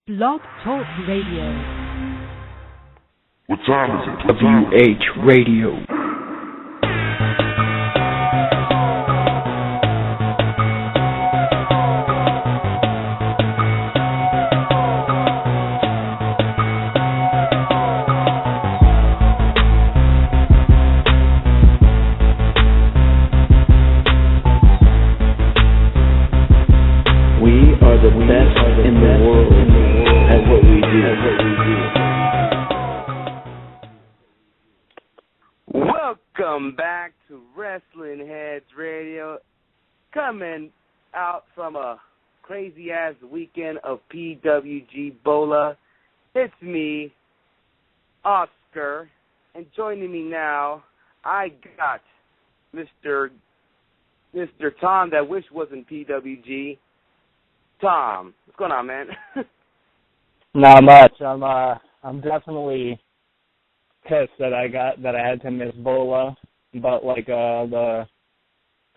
Blog Talk Radio. What time is it? WH Radio. Welcome back to Wrestling Heads Radio, coming out from a crazy-ass weekend of PWG Bola. It's me, Oscar, and joining me now, I got Mr. Tom that wish wasn't PWG. Tom, what's going on, man? Not much. I'm definitely pissed that I had to miss Bola, but like the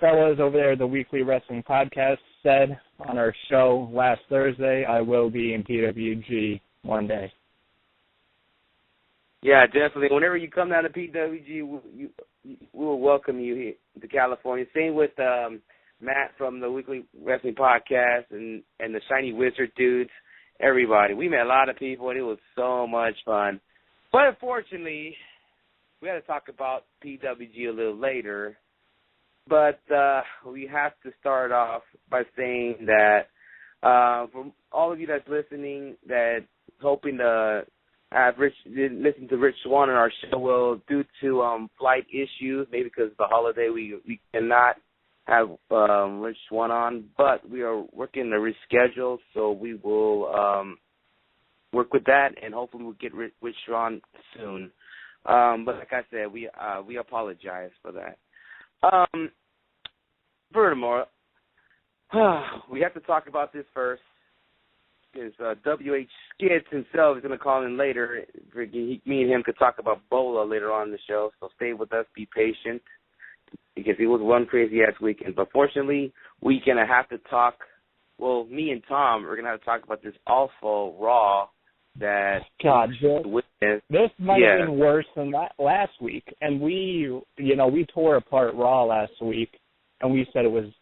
fellas over there at the Weekly Wrestling Podcast said on our show last Thursday, I will be in PWG one day. Yeah, definitely. Whenever you come down to PWG, we will welcome you here to California. Same with Matt from the Weekly Wrestling Podcast and the Shiny Wizard dudes, everybody. We met a lot of people, and it was so much fun. But unfortunately, we got to talk about PWG a little later. But we have to start off by saying that for all of you that's listening, that hoping to have listen to Rich Swann on our show, well, due to flight issues, maybe because of the holiday, we cannot have Rich Swann on. But we are working to reschedule, so we will work with that, and hopefully we'll get Rich Swann soon. But like I said, we apologize for that. Furthermore, we have to talk about this first, because WH Skids himself is going to call in later. Me and him could talk about Bola later on in the show, so stay with us, be patient, because it was one crazy-ass weekend. But fortunately, we're going to have to talk, well, me and Tom are going to have to talk about this awful Raw that this might have been worse than last week. And we tore apart Raw last week, and we said it was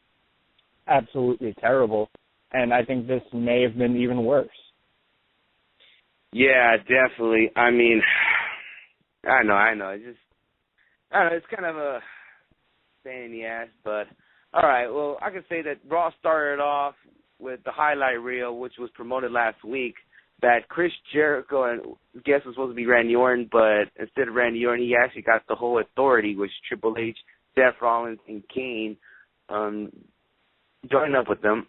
absolutely terrible. And I think this may have been even worse. Yeah, definitely. I mean, I know. It's kind of a pain in the ass, but all right. Well, I can say that Raw started off with the highlight reel, which was promoted last week, that Chris Jericho and guess was supposed to be Randy Orton, but instead of Randy Orton, he actually got the whole Authority, which Triple H, Seth Rollins, and Kane joined up with them.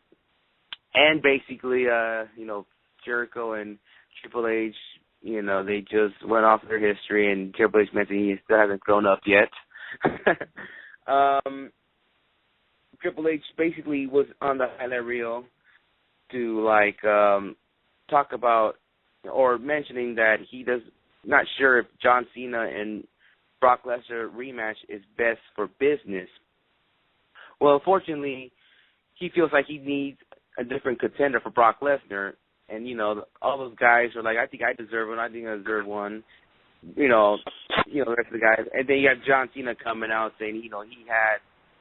And basically, Jericho and Triple H, they just went off their history, and Triple H mentioned he still hasn't grown up yet. Triple H basically was on the highlight reel to, talk about or mentioning that he does not sure if John Cena and Brock Lesnar rematch is best for business. Well, unfortunately, he feels like he needs a different contender for Brock Lesnar, and all those guys are like, I think I deserve one. I think I deserve one. The rest of the guys, and then you have John Cena coming out saying he had.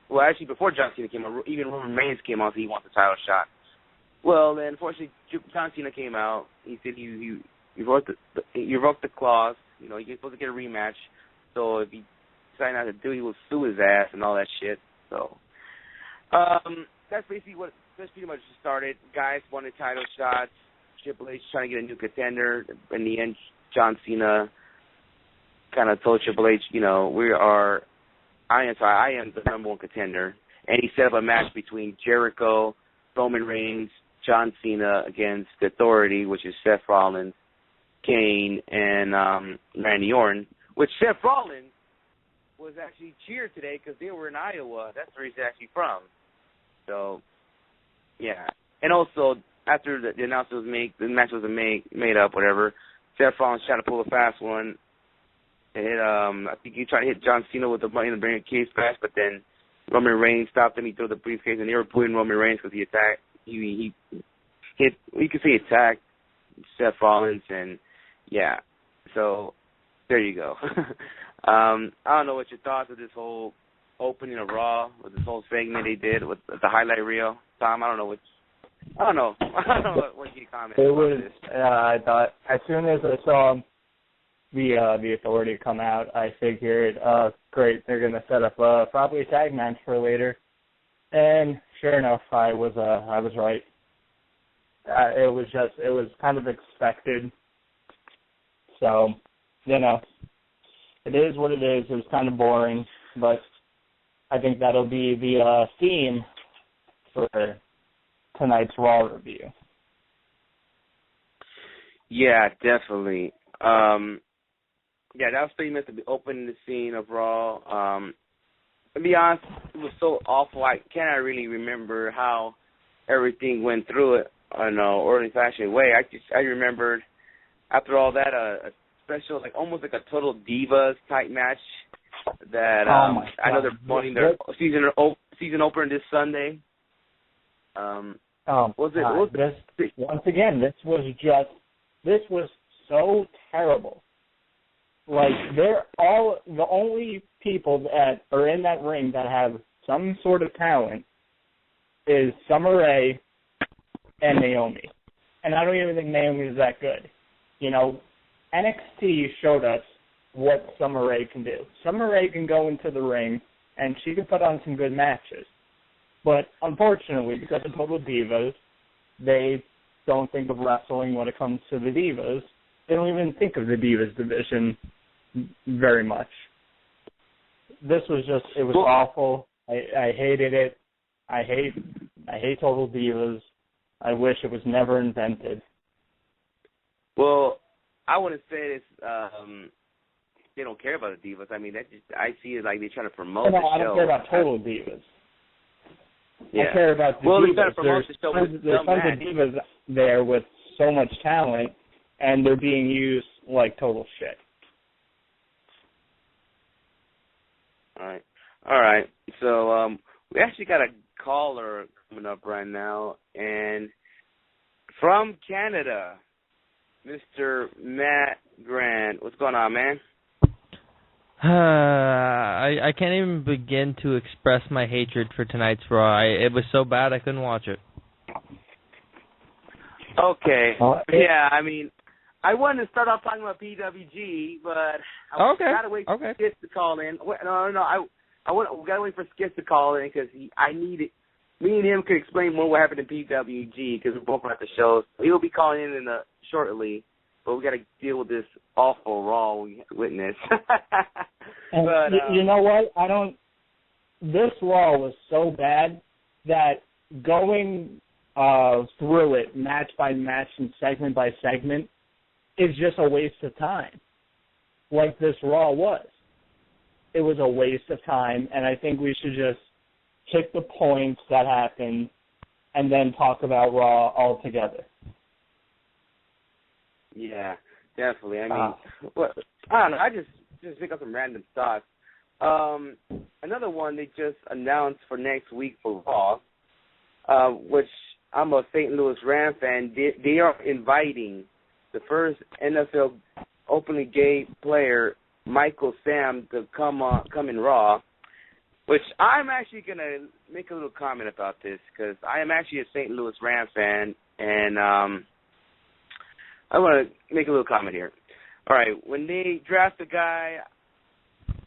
Well, actually, before John Cena came out, even Roman Reigns came out saying he wants a title shot. Well, then, unfortunately, John Cena came out. He said he wrote the clause. He's supposed to get a rematch. So if he decided not to do it, he will sue his ass and all that shit. So that's pretty much started. Guys wanted title shots. Triple H trying to get a new contender. In the end, John Cena kind of told Triple H, I am the number one contender. And he set up a match between Jericho, Roman Reigns, John Cena against the Authority, which is Seth Rollins, Kane, and Randy Orton, which Seth Rollins was actually cheered today because they were in Iowa. That's where he's actually from. So, yeah. And also, after the announcement was made, the match was made up, whatever, Seth Rollins tried to pull a fast one. And I think he tried to hit John Cena with the money in the briefcase match, but then Roman Reigns stopped him. He threw the briefcase, and they were booing Roman Reigns because he attacked. He hit. You could say attacked Seth Rollins, and yeah. So there you go. I don't know what your thoughts of this whole opening of Raw, with this whole segment they did with the highlight reel. Tom, I don't know. I don't know what you comment about this. I thought as soon as I saw the Authority come out, I figured, great, they're gonna set up probably a tag match for later. And sure enough, I was right. It was kind of expected. So, it is what it is. It was kind of boring, but I think that'll be the theme for tonight's Raw review. Yeah, definitely. That was pretty much the opening the scene of Raw. To be honest, it was so awful. I cannot really remember how everything went through it in an orderly fashion way. I remembered after all that a special, like almost like a Total Divas type match that I know they're promoting their season opener this Sunday. Once again, this was so terrible. Like, they're all the only people that are in that ring that have some sort of talent is Summer Rae and Naomi. And I don't even think Naomi is that good. NXT showed us what Summer Rae can do. Summer Rae can go into the ring and she can put on some good matches. But unfortunately, because of Total Divas, they don't think of wrestling when it comes to the Divas. They don't even think of the Divas division very much. This was it was awful. I hated it. I hate Total Divas. I wish it was never invented. Well, I wouldn't say it's they don't care about the Divas. I mean, I see it like they're trying to promote the show. I don't care about Total Divas. Yeah. I care about the Divas. Divas. They're trying to promote the show with there's tons of Divas there with so much talent, and they're being used like total shit. All right. So we actually got a caller coming up right now, and from Canada, Mr. Matt Grant. What's going on, man? I can't even begin to express my hatred for tonight's Raw. It was so bad I couldn't watch it. Okay. Yeah, I mean, I wanted to start off talking about PWG, but I gotta wait for Skits to call in. We gotta wait for Skits to call in because I need it. Me and him could explain more what happened in PWG because we're both at the show. He'll be calling in shortly, but we got to deal with this awful Raw we witnessed. But you know what? This Raw was so bad that going through it match by match and segment by segment is just a waste of time. Like this Raw was. It was a waste of time, and I think we should just hit the points that happened and then talk about Raw altogether. Yeah, definitely. I mean, I don't know. I just pick up some random thoughts. Another one they just announced for next week for Raw, which I'm a St. Louis Rams fan. They are inviting the first NFL openly gay player, Michael Sam, to come in Raw, which I'm actually going to make a little comment about this because I am actually a St. Louis Rams fan, and I want to make a little comment here. All right, when they draft the guy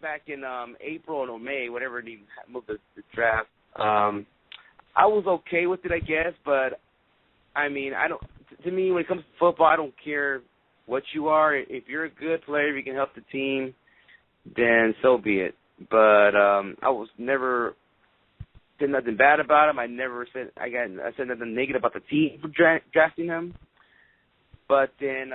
back in April or May, whatever they moved the draft, I was okay with it, I guess, but I mean, to me, when it comes to football, I don't care what you are. If you're a good player, if you can help the team, then so be it. But I was never said nothing bad about him. I said nothing negative about the team for drafting him. But then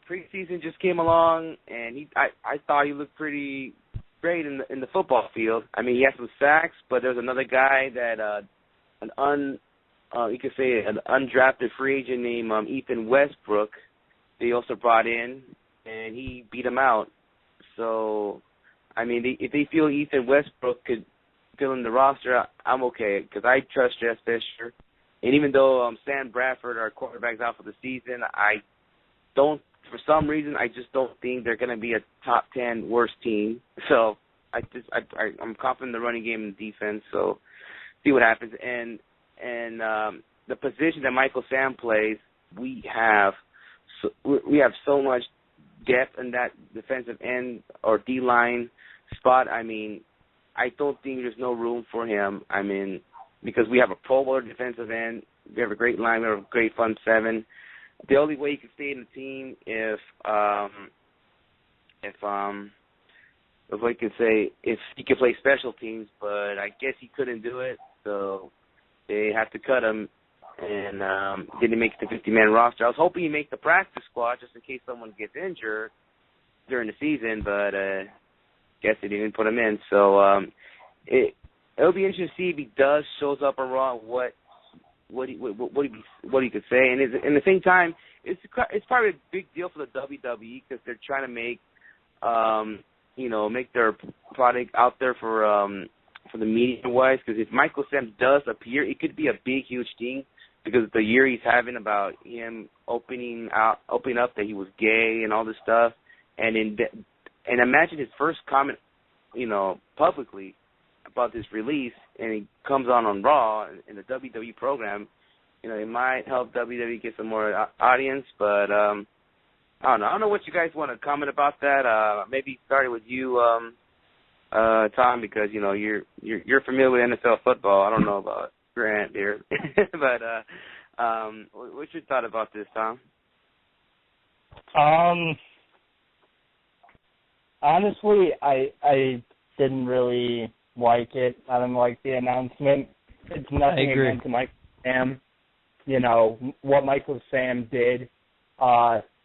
preseason just came along, and I thought he looked pretty great in the football field. I mean, he had some sacks, but there's another guy that you could say an undrafted free agent named Ethan Westbrook. They also brought in, and he beat him out. So, I mean, if they feel Ethan Westbrook could fill in the roster, I'm okay because I trust Jeff Fisher. And even though Sam Bradford, our quarterback's out for the season, I don't, for some reason, I just don't think they're going to be a top 10 worst team. So I'm confident in the running game and defense. So see what happens. And the position that Michael Sam plays, we have so much depth in that defensive end or D-line spot. I mean, I don't think there's no room for him. I mean, because we have a Pro Bowler defensive end, we have a great line, we have a great front seven. The only way he can stay in the team if he could play special teams, but I guess he couldn't do it, so they have to cut him, and didn't make the 50-man roster. I was hoping he'd make the practice squad just in case someone gets injured during the season, but guess they didn't put him in. So it'll be interesting to see if he shows up on Raw, what he could say, and at the same time, it's probably a big deal for the WWE because they're trying to make make their product out there for the media wise. Because if Michael Sam does appear, it could be a big, huge thing because the year he's having about him opening up that he was gay and all this stuff, and imagine his first comment, publicly about this release, and he comes on Raw in the WWE program, it might help WWE get some more audience, but I don't know. I don't know what you guys want to comment about that. Maybe starting with you, Tom, because you're familiar with NFL football. I don't know about Grant here, but what's your thought about this, Tom? Honestly, I didn't really like it. I didn't like the announcement. It's nothing against Michael Sam. What Michael Sam did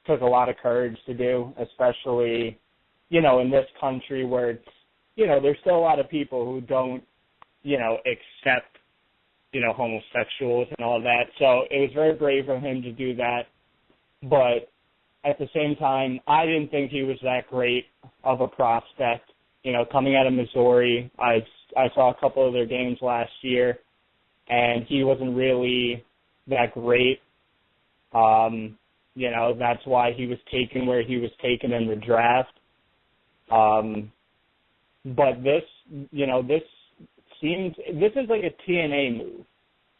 took a lot of courage to do, especially, in this country where it's, there's still a lot of people who don't, accept, homosexuals and all that. So it was very brave of him to do that. But at the same time, I didn't think he was that great of a prospect. Coming out of Missouri, I saw a couple of their games last year, and he wasn't really that great. That's why he was taken where he was taken in the draft. But this is like a TNA move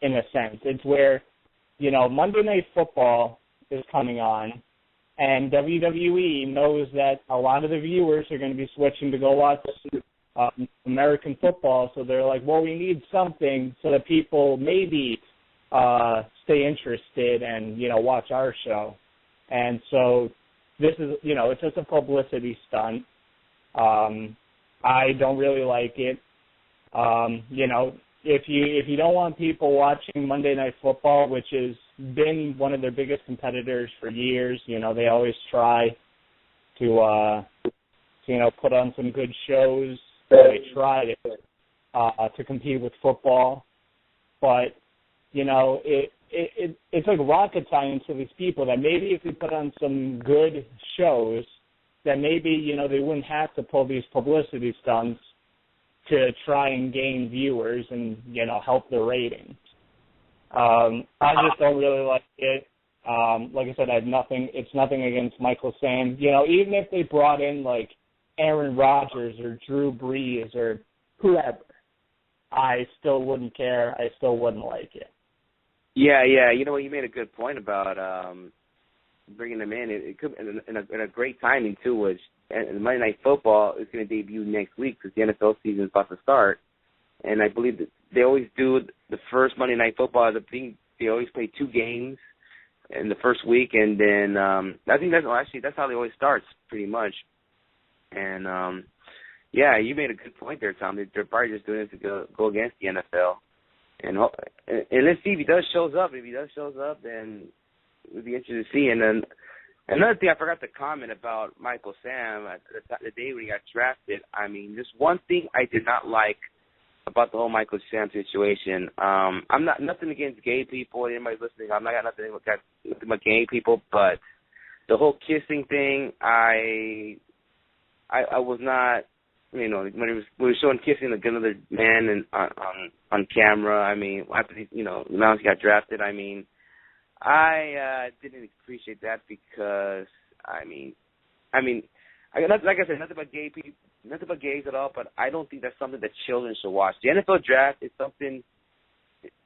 in a sense. It's where, Monday Night Football is coming on, and WWE knows that a lot of the viewers are going to be switching to go watch American football, so they're like, well, we need something so that people maybe stay interested and, watch our show. And so this is, it's just a publicity stunt. I don't really like it. If you don't want people watching Monday Night Football, which has been one of their biggest competitors for years, they always try to put on some good shows. They try to compete with football, but it's like rocket science to these people that maybe if we put on some good shows, that maybe they wouldn't have to pull these publicity stunts to try and gain viewers and help the ratings. I just don't really like it. Like I said, it's nothing against Michael Sam. Even if they brought in like Aaron Rodgers or Drew Brees or whoever, I still wouldn't care. I still wouldn't like it. Yeah. You made a good point about bringing them in. It could in a great timing too. Which and Monday Night Football is going to debut next week because the NFL season is about to start, and I believe that they always do the first Monday Night Football as a thing. They always play 2 games in the first week, and then I think that's how they always starts pretty much. And you made a good point there, Tom. They're probably just doing this to go against the NFL, and let's see if he does shows up. If he does shows up, then it'll be interesting to see. And then another thing I forgot to comment about Michael Sam the day when he got drafted. I mean, just one thing I did not like about the whole Michael Sam situation. I'm not nothing against gay people. Anybody listening, I'm not got nothing against gay people, but the whole kissing thing, I was not. When he was showing kissing another man and on camera. I mean, after now he got drafted. I mean, I didn't appreciate that because like I said, nothing but gay people, nothing but gays at all. But I don't think that's something that children should watch. The NFL draft is something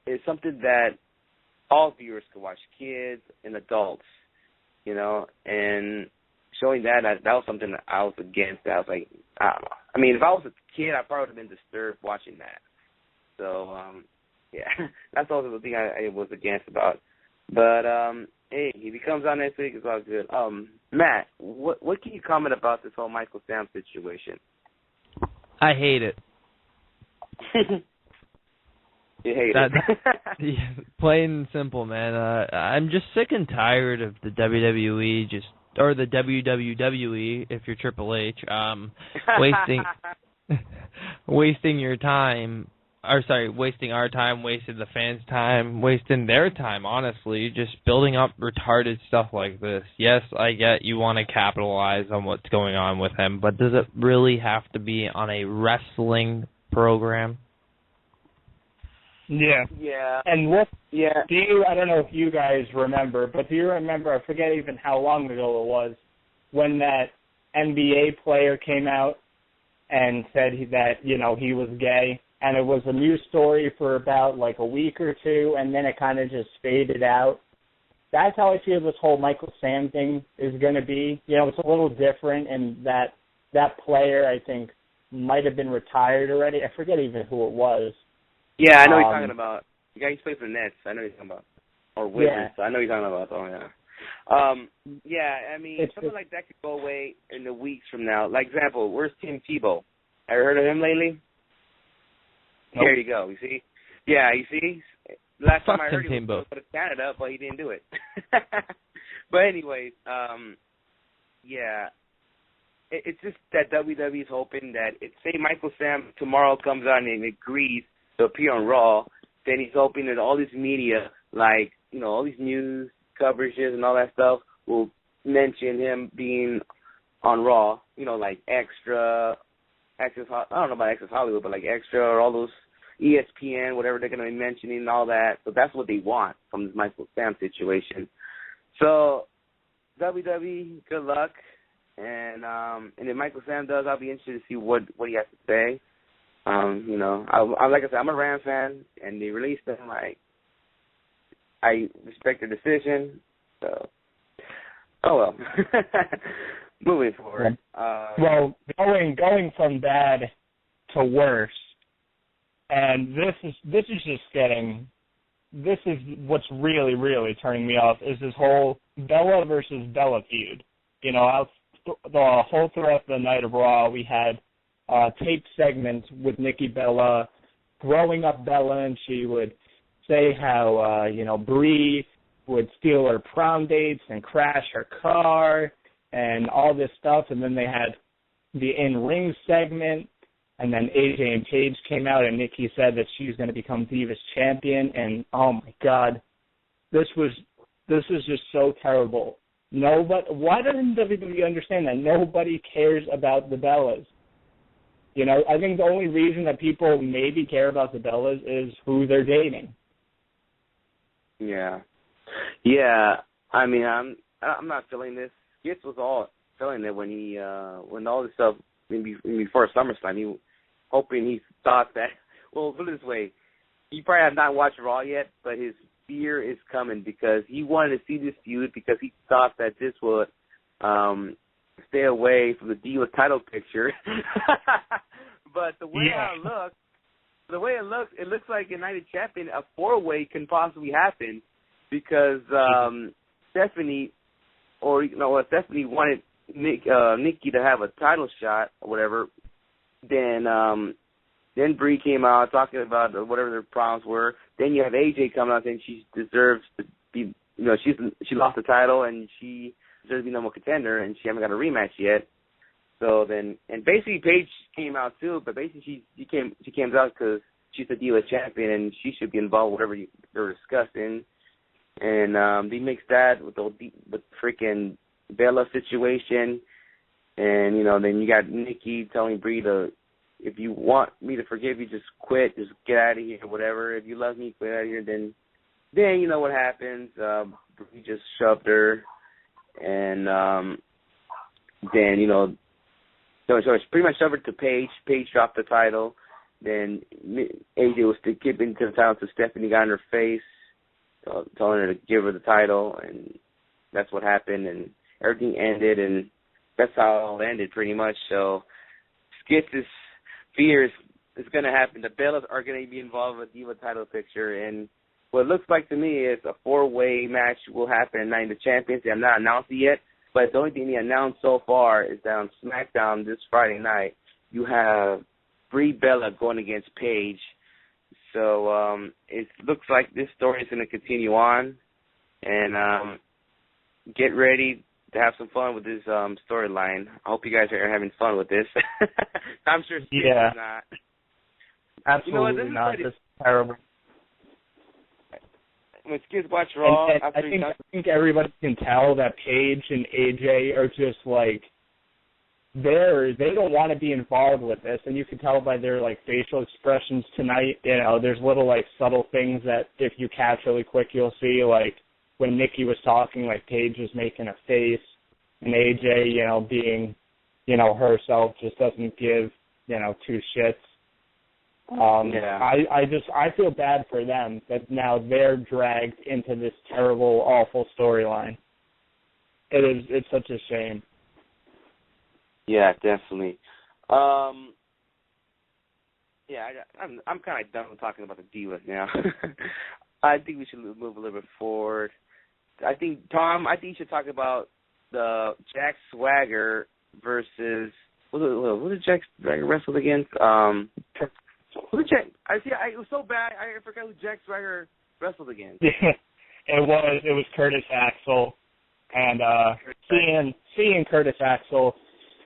that all viewers could watch, kids and adults, and showing that was something that I was against. I was like, I don't know. I mean, if I was a kid, I probably would have been disturbed watching that. So, yeah, that's also the thing I was against about. But, hey, if he comes on next week, it's all good. Matt, what can you comment about this whole Michael Sam situation? I hate it. You hate it. Yeah, plain and simple, man. I'm just sick and tired of the WWE or the WWE, if you're Triple H, wasting your time. Wasting our time, wasting the fans' time, wasting their time, honestly, just building up retarded stuff like this. Yes, I get you want to capitalize on what's going on with him, but does it really have to be on a wrestling program? Yeah. Yeah. And I don't know if you guys remember, but do you remember, I forget even how long ago it was, when that NBA player came out and said that, he was gay? And it was a news story for about like a week or two, and then it kind of just faded out. That's how I feel this whole Michael Sam thing is going to be. It's a little different, and that player, I think, might have been retired already. I forget even who it was. Yeah, I know you're talking about. The guy who's played for the Nets. I know you're talking about. Or Wizards. Yeah. I know you're talking about. Oh, yeah. Yeah, I mean, something like that could go away in the weeks from now. Like, example, where's Tim Tebow? Ever heard of him lately? Nope. There you go. You see? Yeah, you see? Last time I heard Tim he was going to Canada, but he didn't do it. But anyways, yeah. It's just that WWE is hoping that, say Michael Sam tomorrow comes on and agrees to appear on Raw, then he's hoping that all this media, like, all these news coverages and all that stuff will mention him being on Raw, like Extra, I don't know about Access Hollywood, but like Extra or all those ESPN, whatever they're going to be mentioning and all that. So that's what they want from this Michael Sam situation. So WWE, good luck. And if Michael Sam does, I'll be interested to see what he has to say. Like I said, I'm a Rams fan, and they released him. I respect their decision. So, oh well. Moving forward. Well, going from bad to worse, and this is what's really, really turning me off, is this whole Bella versus Bella feud. The whole throughout the night of Raw, we had taped segments with Nikki Bella growing up Bella, and she would say how, Brie would steal her prom dates and crash her car and all this stuff. And then they had the in-ring segment, and then AJ and Paige came out, and Nikki said that she was going to become Divas champion. And, oh, my God, this is just so terrible. Why doesn't WWE understand that? Nobody cares about the Bellas. I think the only reason that people maybe care about the Bellas is who they're dating. Yeah. Yeah. I mean, I'm not feeling this. Gitz was all feeling it when all this stuff before SummerSlam. He thought that. Well, put it this way, he probably has not watched Raw yet, but his fear is coming because he wanted to see this feud because he thought that this would stay away from the Divas title picture. But the way it looks like United Champion, a 4-way can possibly happen because Stephanie wanted Nikki to have a title shot or whatever. Then Brie came out talking about whatever their problems were. Then you have AJ coming out saying she deserves to be, she lost the title and she deserves to be number one contender, and she hasn't got a rematch yet. So then, and basically Paige came out too, but basically she came out because she's the Divas champion and she should be involved with whatever they're discussing. And they mixed that with the freaking Bella situation, and then you got Nikki telling Brie to, if you want me to forgive you, just quit, just get out of here, whatever. If you love me, quit out of here, then then you know what happens. He just shoved her, and then so it's pretty much shoved her to Paige. Paige dropped the title. Then AJ was giving the title to Stephanie, got in her face, telling her to give her the title, and that's what happened. And everything ended, and that's how it all ended pretty much. So Skits' fear is going to happen. The Bellas are going to be involved with the Diva title picture, and what it looks like to me is a four-way match will happen at Night of the Champions. They have not announced it yet, but the only thing they announced so far is that on SmackDown this Friday night, you have Brie Bella going against Paige. So it looks like this story is going to continue on, and get ready to have some fun with this storyline. I hope you guys are having fun with this. I'm sure Skits is not. Absolutely not. This is terrible. When Skits watch Raw, and I think everybody can tell that Paige and AJ are just like they don't want to be involved with this, and you can tell by their like facial expressions tonight. There's little like subtle things that if you catch really quick, you'll see. Like when Nikki was talking, like Paige was making a face, and AJ, being, herself, just doesn't give, two shits. I feel bad for them that now they're dragged into this terrible, awful storyline. It's such a shame. Yeah, definitely. I'm kind of done with talking about the Divas now. I think we should move a little bit forward. I think you should talk about the Jack Swagger versus what did Jack Swagger wrestle against? It was so bad. I forgot who Jack Swagger wrestled against. It was Curtis Axel, and seeing Curtis Axel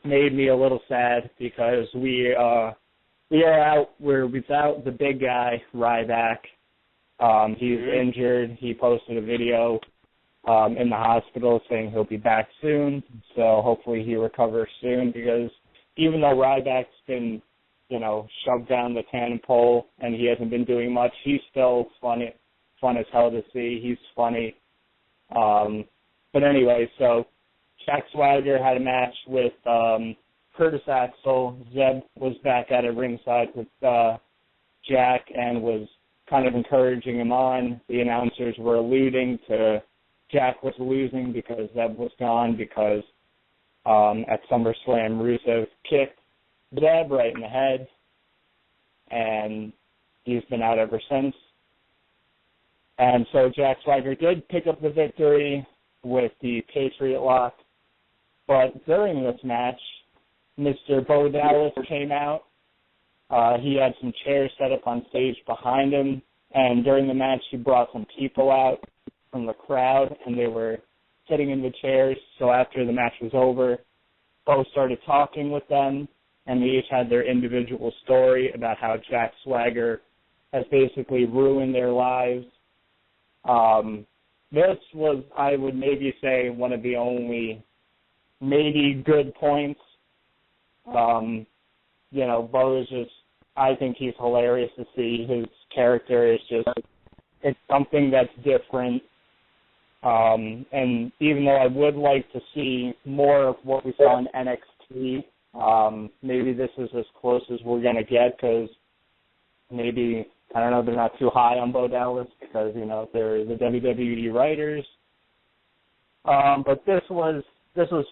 made me a little sad because we're without the big guy Ryback. He's injured. He posted a video in the hospital saying he'll be back soon. So hopefully he recovers soon, because even though Ryback's been shoved down the cannon pole and he hasn't been doing much, he's still fun as hell to see. He's funny. But anyway, so Jack Swagger had a match with Curtis Axel. Zeb was back at it ringside with Jack and was kind of encouraging him on. The announcers were alluding to Jack was losing because Zeb was gone, because at SummerSlam Rusev kicked Zeb right in the head, and he's been out ever since. And so Jack Swagger did pick up the victory with the Patriot Lock. But during this match, Mr. Bo Dallas came out. He had some chairs set up on stage behind him, and during the match he brought some people out from the crowd, and they were sitting in the chairs. So after the match was over, Bo started talking with them, and they each had their individual story about how Jack Swagger has basically ruined their lives. This was, I would maybe say, one of the only maybe good points. Bo is just, I think he's hilarious to see. His character is just, it's something that's different. And even though I would like to see more of what we saw in NXT, maybe this is as close as we're going to get, because maybe, I don't know, they're not too high on Bo Dallas because, they're the WWE writers. But this was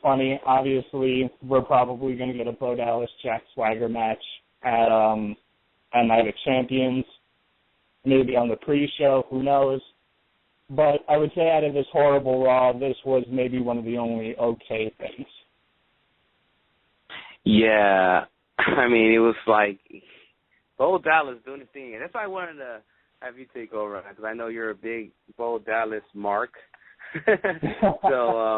funny. Obviously, we're probably going to get a Bo Dallas Jack Swagger match at Night of Champions, maybe on the pre-show, who knows. But I would say out of this horrible Raw, this was maybe one of the only okay things. Yeah, I mean, it was like Bo Dallas doing the thing, and that's why I wanted to have you take over, because I know you're a big Bo Dallas mark. So,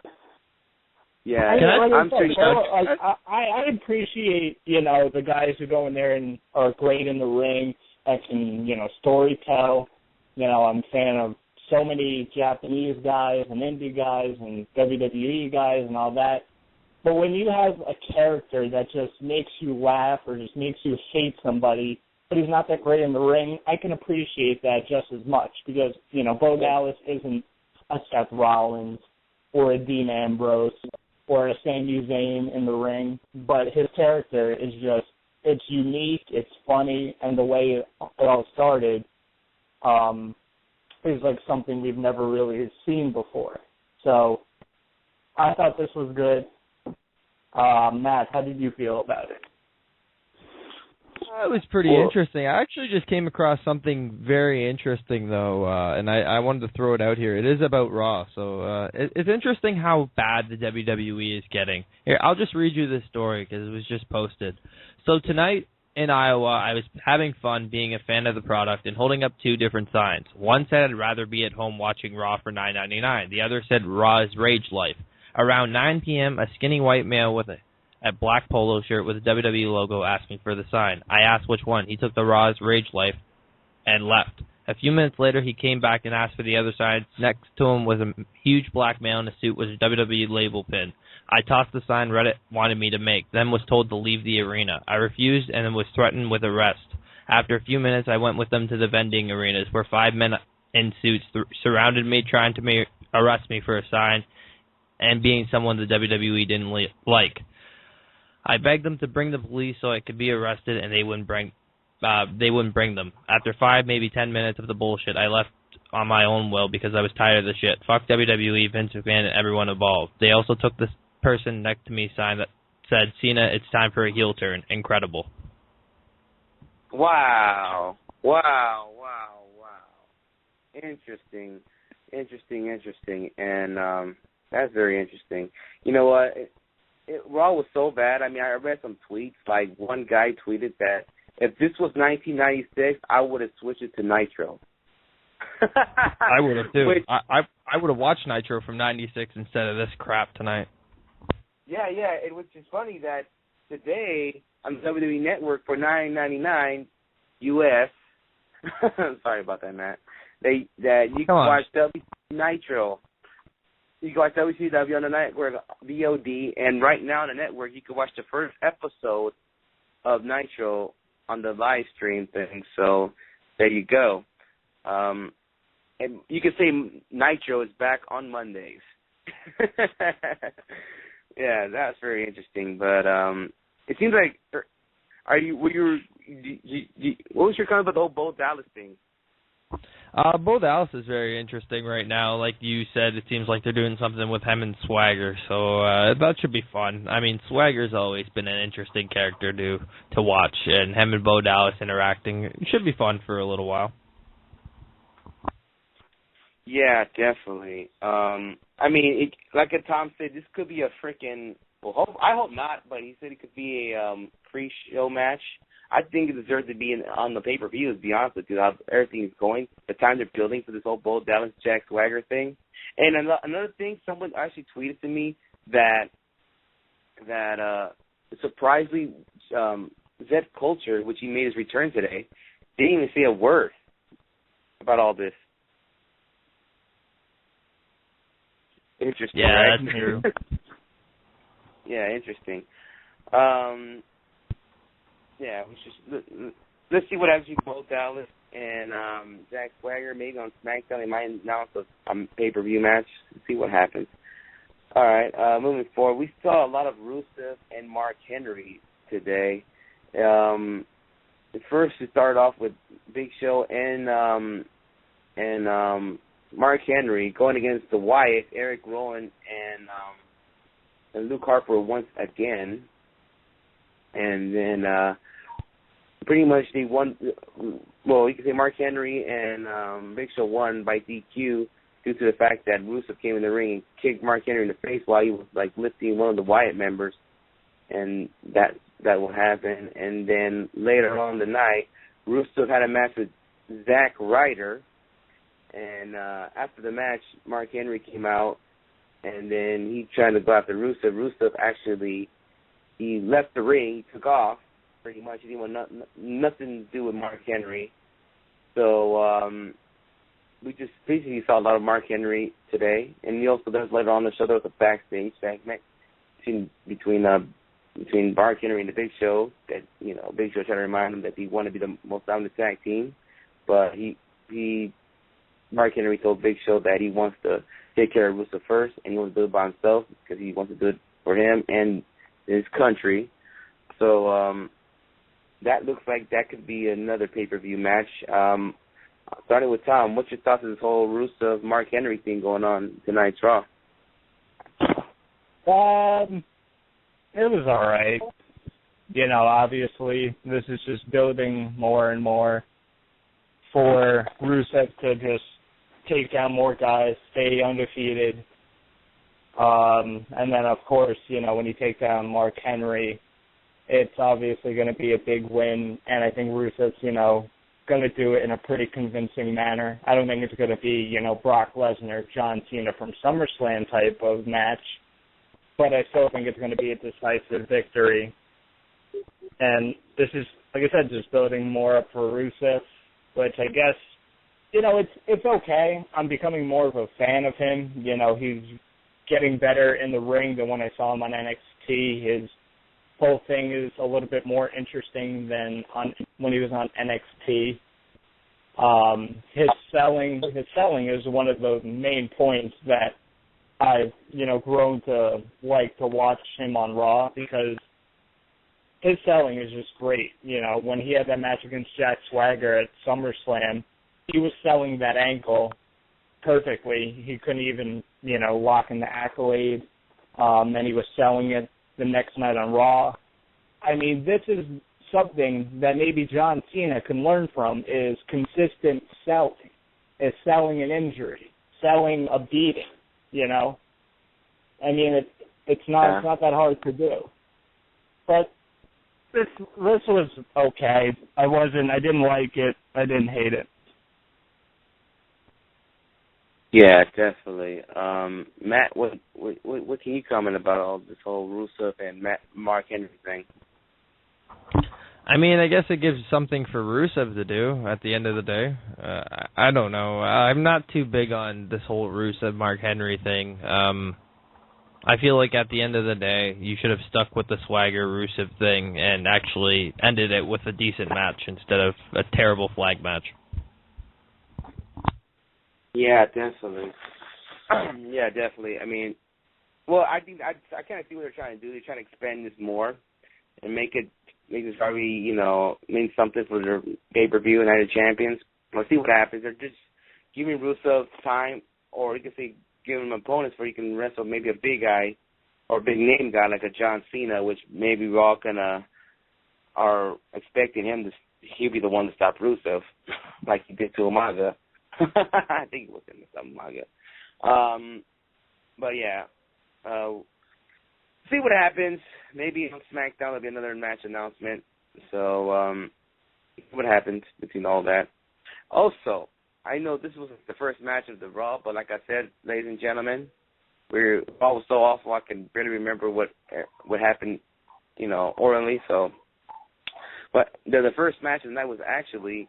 yeah, I'm sure. I appreciate, the guys who go in there and are great in the ring, that can, story tell. I'm a fan of so many Japanese guys and indie guys and WWE guys and all that. But when you have a character that just makes you laugh or just makes you hate somebody, but he's not that great in the ring, I can appreciate that just as much because, Bo Dallas isn't a Seth Rollins or a Dean Ambrose or a Sami Zayn in the ring, but his character is just, it's unique, it's funny, and the way it all started is like something we've never really seen before. So I thought this was good. Matt, how did you feel about it? It was pretty interesting. I actually just came across something very interesting, though, and I wanted to throw it out here. It is about Raw, so it's interesting how bad the WWE is getting. Here, I'll just read you this story because it was just posted. So tonight in Iowa, I was having fun being a fan of the product and holding up two different signs. One said I'd rather be at home watching Raw for $9.99. The other said Raw is Rage Life. Around 9 p.m., a skinny white male with a black polo shirt with a WWE logo asked me for the sign. I asked which one. He took the Raw's Rage Life and left. A few minutes later, he came back and asked for the other sign. Next to him was a huge black male in a suit with a WWE label pin. I tossed the sign Reddit wanted me to make, then was told to leave the arena. I refused and was threatened with arrest. After a few minutes, I went with them to the vending arenas where 5 men in suits surrounded me, trying to arrest me for a sign and being someone the WWE didn't like. I begged them to bring the police so I could be arrested, and they wouldn't bring them. After 5, maybe 10 minutes of the bullshit, I left on my own will because I was tired of the shit. Fuck WWE, Vince McMahon, and everyone involved. They also took this person next to me sign that said, Cena, it's time for a heel turn. Incredible. Wow. Interesting. And that's very interesting. You know what? Raw was so bad. I mean, I read some tweets. Like, one guy tweeted that if this was 1996, I would have switched it to Nitro. I would have, too. I would have watched Nitro from 96 instead of this crap tonight. Yeah. It was just funny that today on the WWE Network for $9.99 US, sorry about that, Matt, that you can watch WWE Nitro. You can watch WCW on the network, VOD, and right now on the network, you can watch the first episode of Nitro on the live stream thing. So there you go. And you can say Nitro is back on Mondays. Yeah, that's very interesting. But it seems like, what was your comment about the whole Bo Dallas thing? Bo Dallas is very interesting right now. Like you said, it seems like they're doing something with him and Swagger, so that should be fun. I mean, Swagger's always been an interesting character to watch, and him and Bo Dallas interacting, it should be fun for a little while. Yeah, definitely. I mean, like Tom said, this could be a freaking, I hope not, but he said it could be a pre-show match. I think it deserves to be on the pay-per-view, to be honest with you, how everything is going, the time they're building for this whole Bo Dallas Jack Swagger thing. And another thing, someone actually tweeted to me that surprisingly, Zed Culture, which he made his return today, didn't even say a word about all this. Interesting, yeah, right? That's true. Yeah, interesting. Yeah, let's see what happens with Bo Dallas and Jack Swagger. Maybe on SmackDown they might announce a pay-per-view match. Let's see what happens. All right, moving forward, we saw a lot of Rusev and Mark Henry today. First, we started off with Big Show and Mark Henry going against the Wyatt, Eric Rowan, and Luke Harper once again. And then pretty much they won. Well, you can say Mark Henry and Big Show won by DQ due to the fact that Rusev came in the ring and kicked Mark Henry in the face while he was like lifting one of the Wyatt members, and that will happen. And then later on the night, Rusev had a match with Zack Ryder, and after the match, Mark Henry came out, and then he tried to go after Rusev. Rusev actually, he left the ring, he took off, pretty much. He didn't want nothing to do with Mark Henry. So we just basically saw a lot of Mark Henry today. And he also does later on the show, there was a backstage segment between between Mark Henry and the Big Show. That Big Show trying to remind him that he wanted to be the most dominant tag team, but Mark Henry told Big Show that he wants to take care of Rusev first, and he wants to do it by himself because he wants to do it for him and his country. So that looks like that could be another pay-per-view match. Starting with Tom, what's your thoughts on this whole Rusev Mark Henry thing going on tonight's Raw? It was all right. Obviously, this is just building more and more for Rusev to just take down more guys, stay undefeated. And then, of course, when you take down Mark Henry, it's obviously going to be a big win, and I think Rusev's, going to do it in a pretty convincing manner. I don't think it's going to be, Brock Lesnar, John Cena from SummerSlam type of match, but I still think it's going to be a decisive victory. And this is, like I said, just building more up for Rusev, which I guess, it's okay. I'm becoming more of a fan of him. He's getting better in the ring than when I saw him on NXT. His whole thing is a little bit more interesting than when he was on NXT. His selling is one of the main points that I've, grown to like to watch him on Raw, because his selling is just great. When he had that match against Jack Swagger at SummerSlam, he was selling that ankle perfectly. He couldn't even, lock in the accolade, and he was selling it the next night on Raw. I mean, this is something that maybe John Cena can learn from, is consistent selling, is selling an injury, selling a beating, I mean, it's not that hard to do. But this was okay. I didn't like it. I didn't hate it. Yeah, definitely. Matt, what can you comment about all this whole Rusev and Mark Henry thing? I mean, I guess it gives something for Rusev to do at the end of the day. I don't know. I'm not too big on this whole Rusev Mark Henry thing. I feel like at the end of the day, you should have stuck with the Swagger Rusev thing and actually ended it with a decent match instead of a terrible flag match. Yeah, definitely. Yeah, definitely. I mean, well, I think I kind of see what they're trying to do. They're trying to expand this more and make this probably, mean something for their pay-per-view Night of Champions. We'll see what happens. They're just giving Rusev time, or you can say give him opponents where he can wrestle maybe a big guy or a big name guy like a John Cena, which maybe we're all are expecting him to. He'll be the one to stop Rusev, like he did to Umaga. I think it was in Umaga. But yeah, see what happens. Maybe on SmackDown there'll be another match announcement. So see what happens between all that. Also, I know this was the first match of the Raw, but like I said, ladies and gentlemen, Raw was so awful I can barely remember what happened, orally. So, but the first match of the night was actually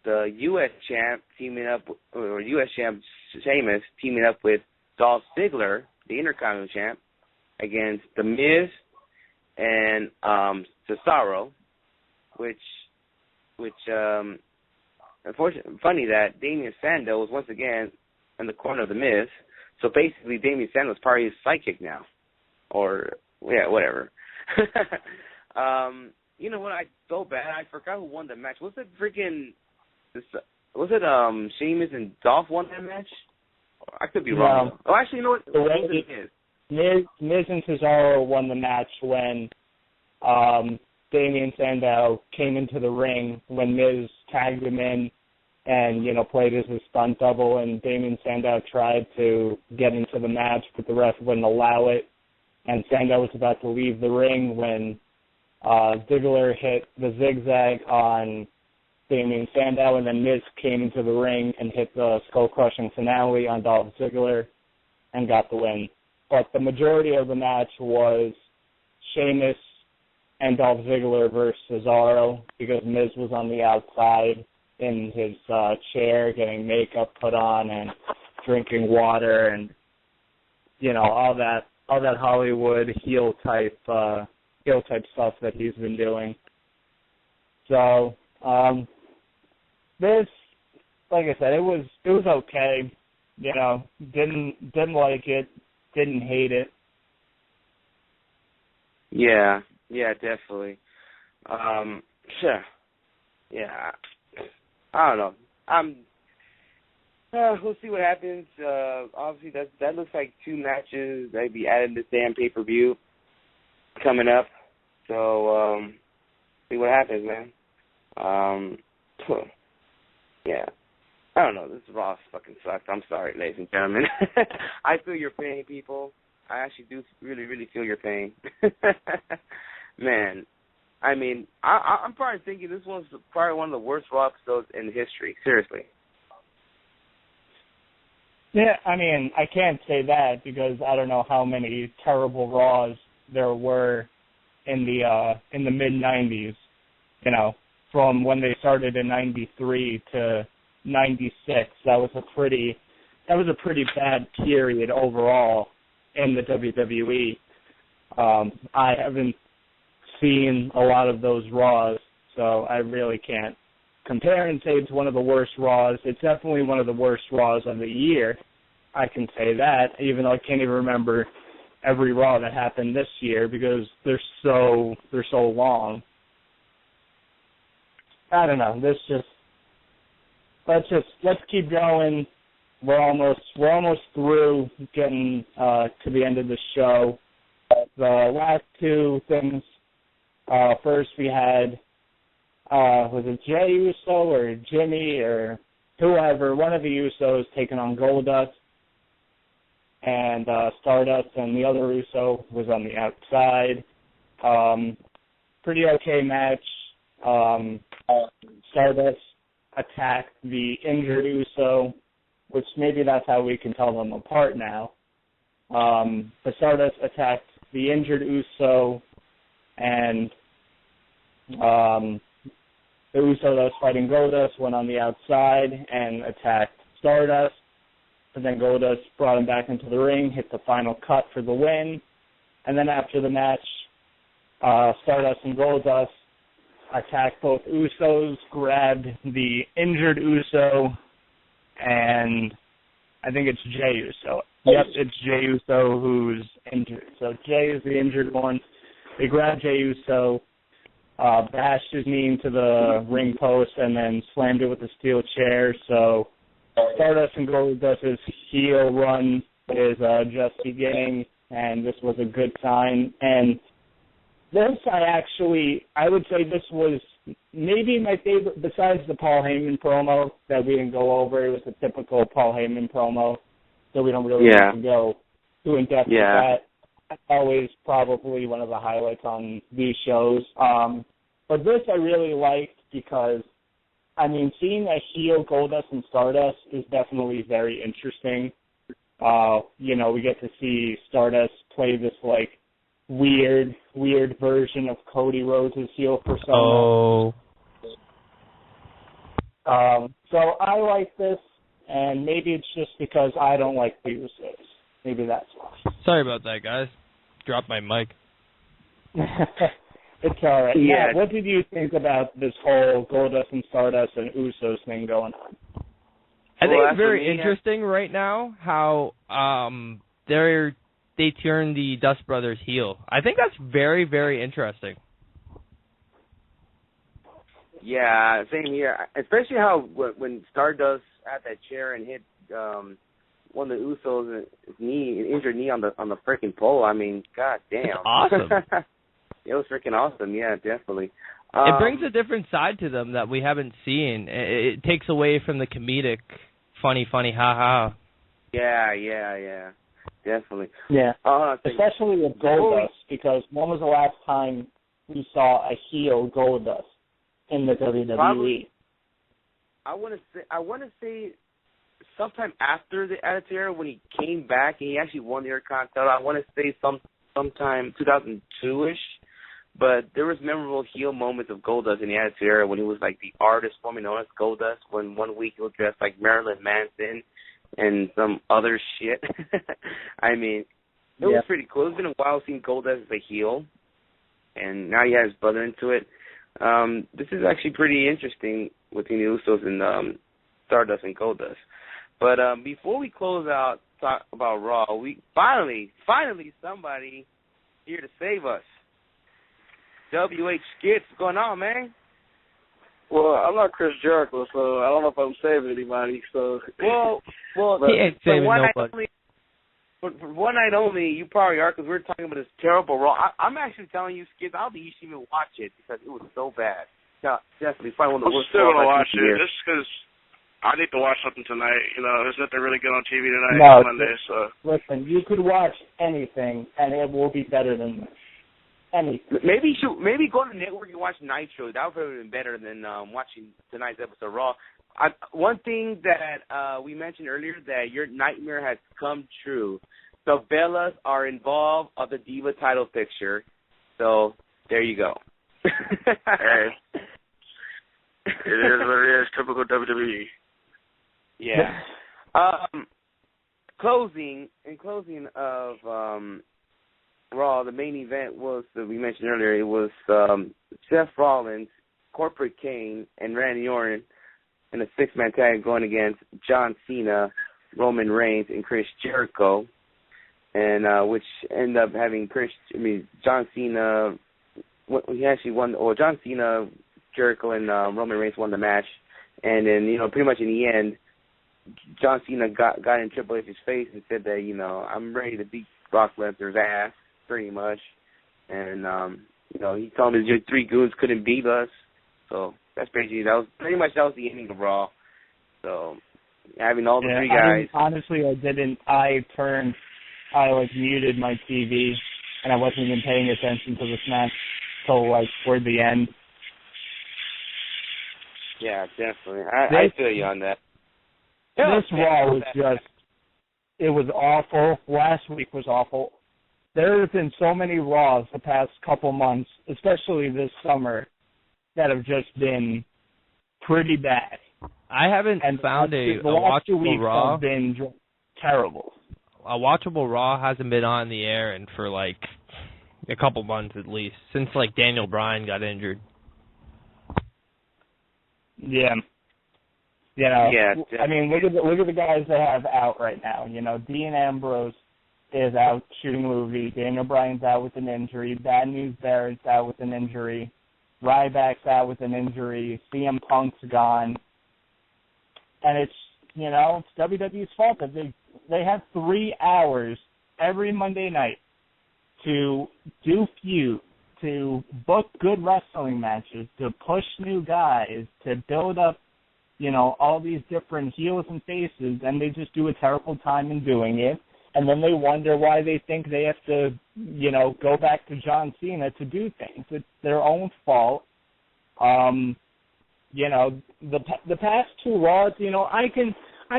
the U.S. champ U.S. champ Sheamus teaming up with Dolph Ziggler, the Intercontinental champ, against The Miz and Cesaro, which unfortunately, funny that Damien Sandow was once again in the corner of The Miz. So basically, Damien Sandow is probably his sidekick now, or yeah, whatever. You know what? I so bad. I forgot who won the match. Was it Sheamus and Dolph won that match? I could be wrong. No. Oh, actually, you know what? Miz and Cesaro won the match when Damien Sandow came into the ring, when Miz tagged him in and, played as a stunt double, and Damien Sandow tried to get into the match, but the ref wouldn't allow it. And Sandow was about to leave the ring when Ziggler hit the zigzag on Damien Sandow, and then Miz came into the ring and hit the skull-crushing finale on Dolph Ziggler and got the win. But the majority of the match was Sheamus and Dolph Ziggler versus Cesaro, because Miz was on the outside in his chair getting makeup put on and drinking water and, all that Hollywood heel type heel type stuff that he's been doing. So this, like I said, it was okay. You know, didn't like it, didn't hate it. Yeah, definitely. Sure. Yeah, I don't know. We'll see what happens. Obviously, that looks like 2 matches that'd be added to the damn pay-per-view coming up. So, see what happens, man. Yeah. I don't know. This Raw fucking sucks. I'm sorry, ladies and gentlemen. I feel your pain, people. I actually do really, really feel your pain. Man, I mean, I'm probably thinking this one's probably one of the worst Raw episodes in history. Seriously. Yeah, I mean, I can't say that because I don't know how many terrible Raws there were in the mid-90s, you know, from when they started in 93 to 96. That was a pretty bad period overall in the WWE. I haven't seen a lot of those Raws, so I really can't compare and say it's one of the worst Raws. It's definitely one of the worst Raws of the year. I can say that, even though I can't even remember every Raw that happened this year because they're so long. I don't know. Let's keep going. We're almost through getting to the end of the show. The last 2 things. First we had was it Jey Uso or Jimmy or whoever, one of the Usos taking on Goldust and Stardust, and the other Uso was on the outside. Pretty okay match. Stardust attacked the injured Uso, which maybe that's how we can tell them apart now. But Stardust attacked the injured Uso, and the Uso that was fighting Goldust went on the outside and attacked Stardust. And then Goldust brought him back into the ring, hit the final cut for the win. And then after the match, Stardust and Goldust attacked both Usos, grabbed the injured Uso, and I think it's Jey Uso. Yep, it's Jey Uso who's injured. So Jey is the injured one. They grabbed Jey Uso, bashed his knee into the ring post, and then slammed it with a steel chair. So Stardust and Goldust's heel run is just beginning, and this was a good sign. And this, I would say this was maybe my favorite, besides the Paul Heyman promo that we didn't go over. It was a typical Paul Heyman promo, so we don't really need to go too in-depth with that. That's always probably one of the highlights on these shows. But this I really liked because, I mean, seeing a heel Goldust and Stardust is definitely very interesting. You know, we get to see Stardust play this, like, weird version of Cody Rhodes' heel persona. Oh. So I like this, and maybe it's just because I don't like the Usos. Maybe that's why. Sorry about that, guys. Dropped my mic. It's all right. Yeah. Matt, what did you think about this whole Goldust and Stardust and Usos thing going on? I think it's very interesting right now how they turn the Dust Brothers heel. I think that's very, very interesting. Yeah, same here. Especially how when Stardust had that chair and hit one of the Usos' injured knee on the freaking pole. I mean, god damn. It's awesome. It was freaking awesome. Yeah, definitely. It brings a different side to them that we haven't seen. It takes away from the comedic, funny, ha-ha. Yeah. Definitely. Yeah. Especially with Goldust, because when was the last time we saw a heel Goldust in the WWE? Probably, I want to say sometime after the Attitude Era when he came back and he actually won the Intercontinental. I want to say sometime 2002-ish. But there was memorable heel moments of Goldust in the Attitude Era when he was like the artist formerly known as Goldust. When one week he was dressed like Marilyn Manson and some other shit. I mean, it was pretty cool. It's been a while seeing Goldust as a heel. and now he has his brother into it. This is actually pretty interesting between the Usos and Stardust and Goldust. But before we close out, talk about Raw, we finally somebody here to save us. WH Skits, what's going on, man? Well, I'm not Chris Jericho, so I don't know if I'm saving anybody. So well, he ain't saving nobody. For one night only, you probably are, because we're talking about this terrible Raw. I'm actually telling you, Skits, I don't think you should even watch it because it was so bad. Yeah, definitely, probably one of the worst. I'm still gonna watch it just because I need to watch something tonight. You know, there's nothing really good on TV tonight on Monday. So listen, you could watch anything, and it will be better than this. Anything. Maybe go to the network and watch Nitro. That would have been better than watching tonight's episode of Raw. One thing that we mentioned earlier, that your nightmare has come true. The Bellas are involved of the Diva title picture. So there you go. Hey, it is what it is. Typical WWE. Yeah. Closing of Raw, the main event was, that we mentioned earlier, it was Seth Rollins, Corporate Kane, and Randy Orton in a six-man tag going against John Cena, Roman Reigns, and Chris Jericho, and which ended up having John Cena. He actually won. Or John Cena, Jericho, and Roman Reigns won the match, and then pretty much in the end, John Cena got in Triple H's face and said that I'm ready to beat Brock Lesnar's ass, pretty much, and he told him your three goons couldn't beat us. So that's basically that was the ending of Raw. So having all the three guys. Honestly, I didn't. I muted my TV, and I wasn't even paying attention to this match till toward the end. Yeah, definitely. I feel you on that. This Raw was it was awful. Last week was awful. There have been so many Raws the past couple months, especially this summer, that have just been pretty bad. I haven't found a watchable Raw. Have been terrible. A watchable Raw hasn't been on the air in for a couple months at least, since Daniel Bryan got injured. Yeah. I mean, look at the guys they have out right now. Dean Ambrose is out shooting a movie. Daniel Bryan's out with an injury. Bad News Barrett's out with an injury. Ryback's out with an injury. CM Punk's gone. And it's WWE's fault that they have 3 hours every Monday night to do feud, to book good wrestling matches, to push new guys, to build up all these different heels and faces, and they just do a terrible time in doing it. And then they wonder why they think they have to, go back to John Cena to do things. It's their own fault. The past 2 Raws, I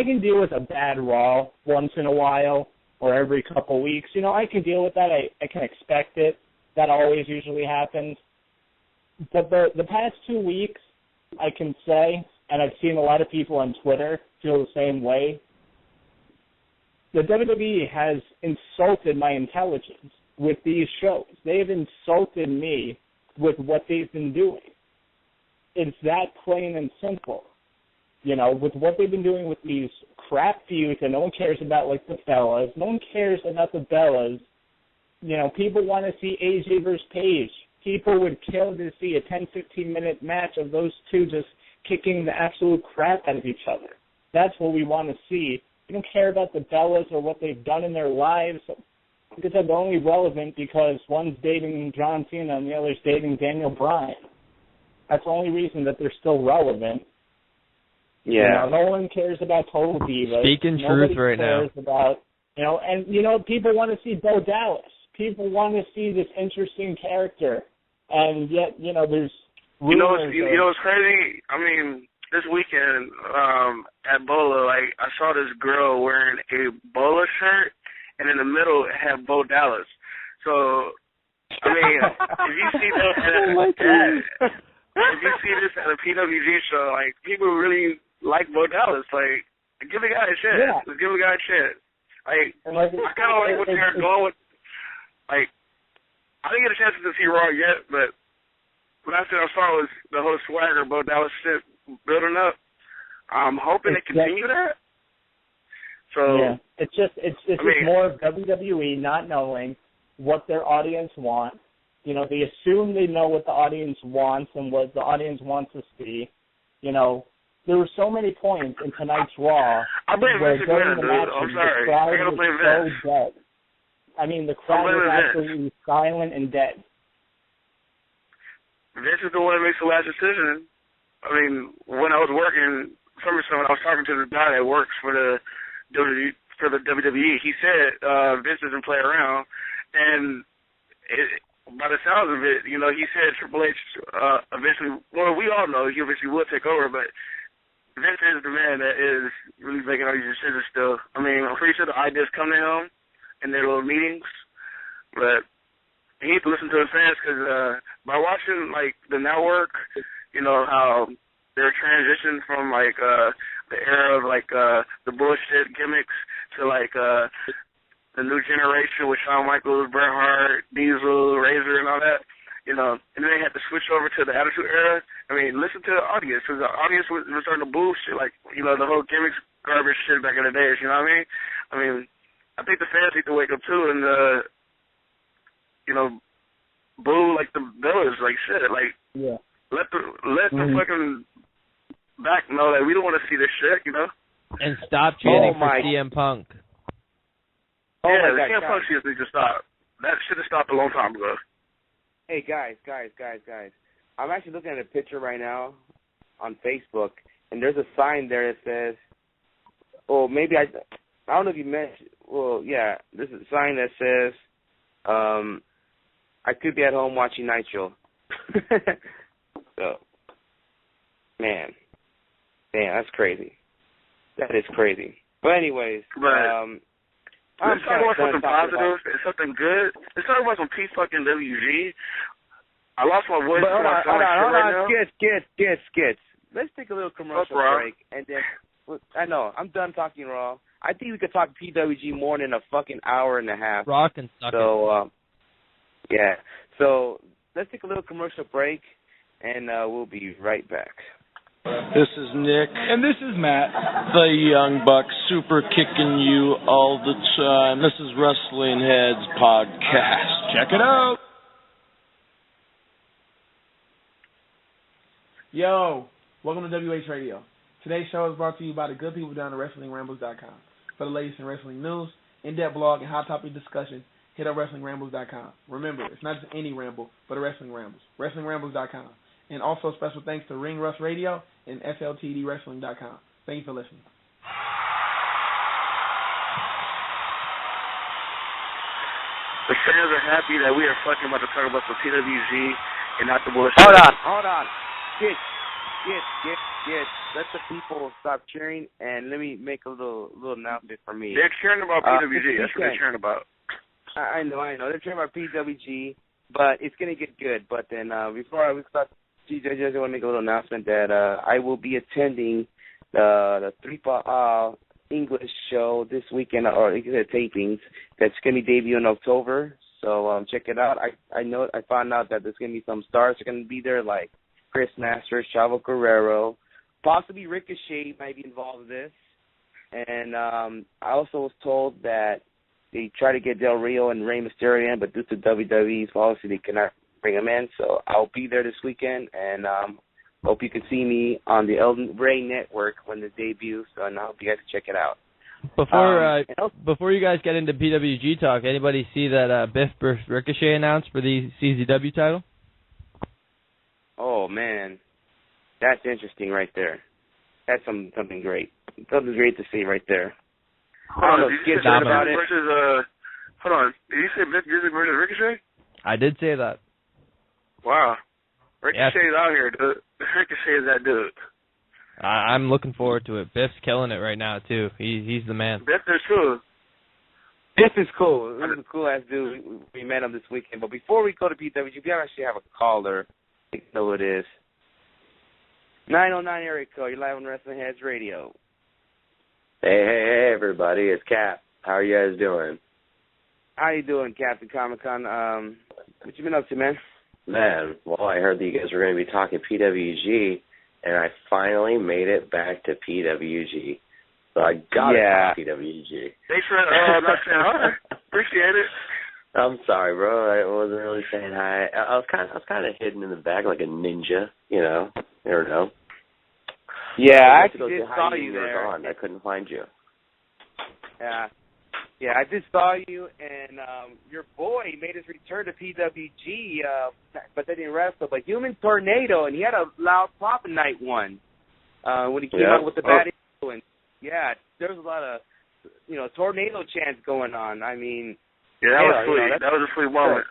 can deal with a bad Raw once in a while or every couple weeks. I can deal with that. I can expect it. That always usually happens. But the past 2 weeks, I can say, and I've seen a lot of people on Twitter feel the same way, the WWE has insulted my intelligence with these shows. They have insulted me with what they've been doing. It's that plain and simple. With what they've been doing with these crap feuds, and no one cares about, the Bellas. No one cares about the Bellas. People want to see AJ versus Paige. People would kill to see a 10, 15-minute match of those two just kicking the absolute crap out of each other. That's what we want to see. We don't care about the Bellas or what they've done in their lives. Because they're only relevant because one's dating John Cena and the other's dating Daniel Bryan. That's the only reason that they're still relevant. Yeah. No one cares about Total Divas. Speaking truth right now. Nobody cares about, and people want to see Bo Dallas. People want to see this interesting character. And yet, there's rumors. What's crazy? I mean, this weekend at Bola, I saw this girl wearing a Bola shirt, and in the middle it had Bo Dallas. So, I mean, if you see this, if you see this at a PWG show, people really like Bo Dallas. Give the guy a chance. Yeah. Just give the guy a chance. I kind of like what they're going with. I didn't get a chance to see Raw yet, but last thing I saw was the whole swagger Bo Dallas shit building up. I'm hoping they continue that. So yeah, it's just more of WWE not knowing what their audience wants. You know, they assume they know what the audience wants and what the audience wants to see. You know, there were so many points in tonight's Raw where during the match the crowd was so dead. I mean, the crowd was absolutely silent and dead. Vince is the one that makes the last decision. I mean, when I was working SummerSlam, I was talking to the guy that works for the WWE. He said Vince doesn't play around, and by the sounds of it, you know, he said Triple H eventually. Well, we all know he eventually will take over, but Vince is the man that is really making all these decisions still. I mean, I'm pretty sure the ideas come to him in their little meetings, but he needs to listen to his fans because by watching, like, the network, you know, how they're transitioned from, like, the era of, like, the bullshit gimmicks to, like, the new generation with Shawn Michaels, Bret Hart, Diesel, Razor, and all that, you know, and then they had to switch over to the Attitude Era. I mean, listen to the audience, because the audience was starting to boo shit, like, you know, the whole gimmicks garbage shit back in the days, you know what I mean? I mean, I think the fans need to wake up, too, and, you know, boo, like, the villains, like, shit, like, yeah. let the fucking back know that we don't want to see this shit, you know? And stop chanting for CM Punk. Yeah, the CM Punk shit needs to stop. That should have stopped a long time ago. Hey, guys. I'm actually looking at a picture right now on Facebook, and there's a sign there that says, well, maybe I don't know if you mentioned, well, yeah, there's a sign that says, I could be at home watching Nitro. So, man, that's crazy. That is crazy. But anyways, let's talk about something positive and something good. Let's talk about some PWG. I lost my voice. Hold on. Skits. Let's take a little commercial break, and then I know I'm done talking Raw. I think we could talk PWG more than a fucking hour and a half. Raw can suck it. Yeah. So let's take a little commercial break, and we'll be right back. This is Nick. And this is Matt. The Young Bucks, super kicking you all the time. This is Wrestling Heads Podcast. Check it out. Yo, welcome to WH Radio. Today's show is brought to you by the good people down at WrestlingRambles.com. For the latest in wrestling news, in-depth blog, and hot topic discussion, hit up WrestlingRambles.com. Remember, it's not just any ramble, but a Wrestling Rambles. WrestlingRambles.com. And also special thanks to Ring Rust Radio and SLTDWrestling.com. Thank you for listening. The fans are happy that we are fucking about to talk about some PWG and not the bullshit. Hold on. Get. Let the people stop cheering, and let me make a little announcement for me. They're cheering about PWG. That's what they're cheering about. I know. They're cheering about PWG, but it's going to get good. But then before we start, I just want to make a little announcement that I will be attending the Triple English show this weekend, or tapings, that's going to be debuting in October. So check it out. I found out that there's going to be some stars that are going to be there, like Chris Masters, Chavo Guerrero, possibly Ricochet might be involved in this. And I also was told that they try to get Del Rio and Rey Mysterio in, but due to WWE's policy, they cannot bring them in. So I'll be there this weekend, and hope you can see me on the El Rey Network when it debuts. So I hope you guys can check it out. Before you guys get into PWG talk, anybody see that Biff vs. Ricochet announced for the CZW title? Oh, man. That's interesting right there. That's something great. Something great to see right there. Hold on, did you say Biff versus Ricochet? I did say that. Wow. Ricochet's out here, dude. Ricochet is that dude. I'm looking forward to it. Biff's killing it right now, too. He's the man. Biff is cool. This is cool. This is a cool-ass dude. We met him this weekend. But before we go to PWG, we actually have a caller. I know who it is. 909 area code. You're live on Wrestling Heads Radio. Hey, everybody. It's Cap. How are you guys doing? How you doing, Captain Comic-Con? What you been up to, man? Man, well, I heard that you guys were going to be talking PWG, and I finally made it back to PWG. So I got to talk PWG. Thanks for not saying hi. Appreciate it. I'm sorry, bro. I wasn't really saying hi. I was kind of hidden in the back like a ninja, you know. You never know. Yeah, I actually did saw you there. Gone. I couldn't find you. Yeah, I just saw you, and your boy made his return to PWG, but they didn't wrestle. But Human Tornado, and he had a loud pop in night one when he came out with the bad influence. Yeah, there was a lot of, tornado chants going on. I mean, yeah, that was sweet. That was a sweet moment.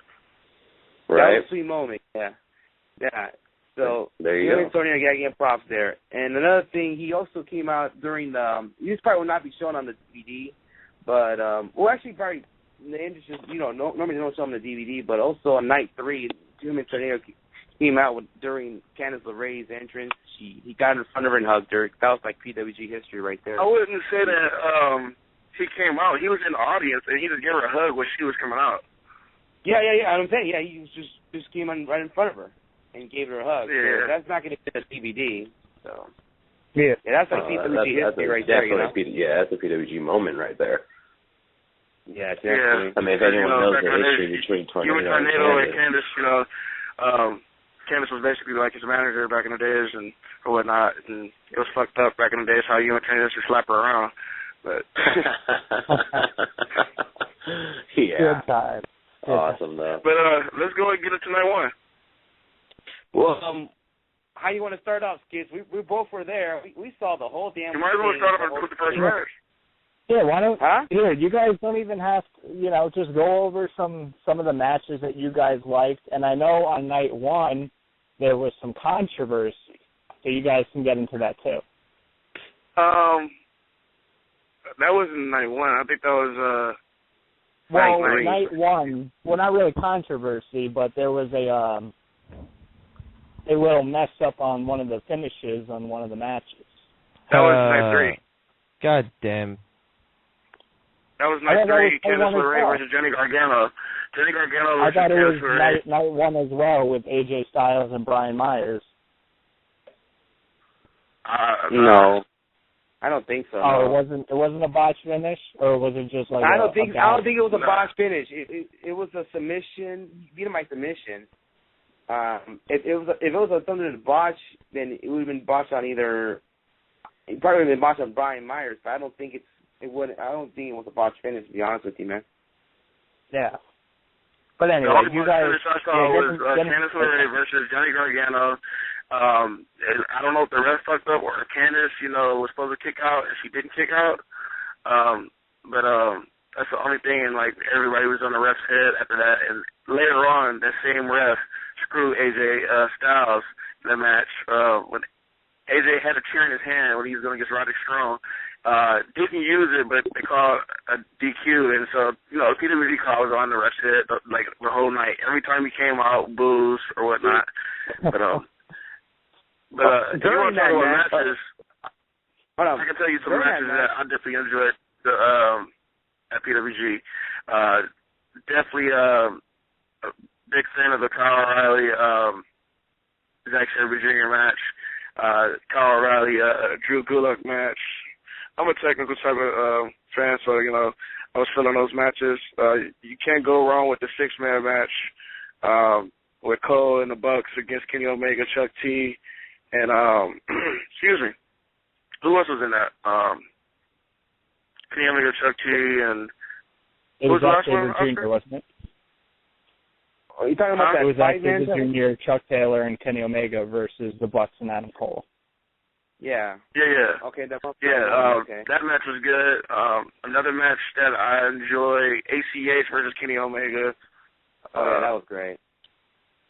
Right. That was a sweet moment. Yeah. So there you Human go. Tornado got to get props there. And another thing, he also came out during the. This part will not be shown on the DVD. But, actually, probably, in the industry, normally they don't show them the DVD, but also on night 3, Human Tornado came out during Candice LeRae's entrance. He got in front of her and hugged her. That was like PWG history right there. I wouldn't say that he came out. He was in the audience, and he just gave her a hug when she was coming out. Yeah, I'm saying, he was just came on right in front of her and gave her a hug. Yeah. So that's not going to be a DVD, so. Yeah, that's like PWG history right there, Yeah, that's a PWG moment right there. Yeah, definitely. I mean, if anyone knows the history between Tornado and Candice, Candice was basically like his manager back in the days and or whatnot, and it was fucked up back in the days how you and Candice would slap her around. But yeah, good time. Awesome though. But let's go and get it to night 1. Well, how you want to start off, Skids? We both were there. We saw the whole damn. You might as well start off with the first match. Yeah, why don't? Huh? Here, you guys don't even have to, just go over some of the matches that you guys liked. And I know on night 1 there was some controversy, so you guys can get into that too. That wasn't night 1. I think that was night 1. Well, not really controversy, but there was a little mess up on one of the finishes on one of the matches. That was night 3. God damn. That was night 3, Candice LeRae versus Jenny Gargano. Jenny Gargano versus Candice LeRae. I thought it was night 1 as well with AJ Styles and Brian Myers. No. I don't think so. Oh, no. it wasn't a botch finish, or was it just like I don't think it was a botch finish. It was a submission. He beat him by submission. If it was a something to botch, then it would have been botched on either. It probably would have been botched on Brian Myers, but I don't think it was a botch finish. To be honest with you, man. Yeah. But anyway, the only you guys. finish I saw was Candice LeRae versus Johnny Gargano. I don't know if the ref fucked up or Candice, was supposed to kick out and she didn't kick out. But that's the only thing. And like everybody was on the ref's head after that. And later on, that same ref screwed AJ Styles in the match when AJ had a chair in his hand when he was going against Roderick Strong. Didn't use it, but they called a DQ, and so PWG call was on the ref's head like the whole night. Every time he came out, boos or whatnot. But if you want to talk about matches, I can tell you some matches that I definitely enjoyed at PWG. Definitely a big fan of the Kyle O'Reilly, Zack Sabre Jr. match. Kyle O'Reilly, Drew Gulak match. I'm a technical type of fan, so, I was feeling those matches. You can't go wrong with the 6-man match with Cole and the Bucks against Kenny Omega, Chuck T, and, excuse me, who else was in that? Kenny Omega, Chuck T, and it was Zack Sabre Jr., wasn't it? Are you talking about that? It was Zack Sabre Jr., Chuck Taylor, and Kenny Omega versus the Bucks and Adam Cole. Yeah. Yeah. Okay, that match was good. Another match that I enjoy, ACH versus Kenny Omega. Yeah, that was great.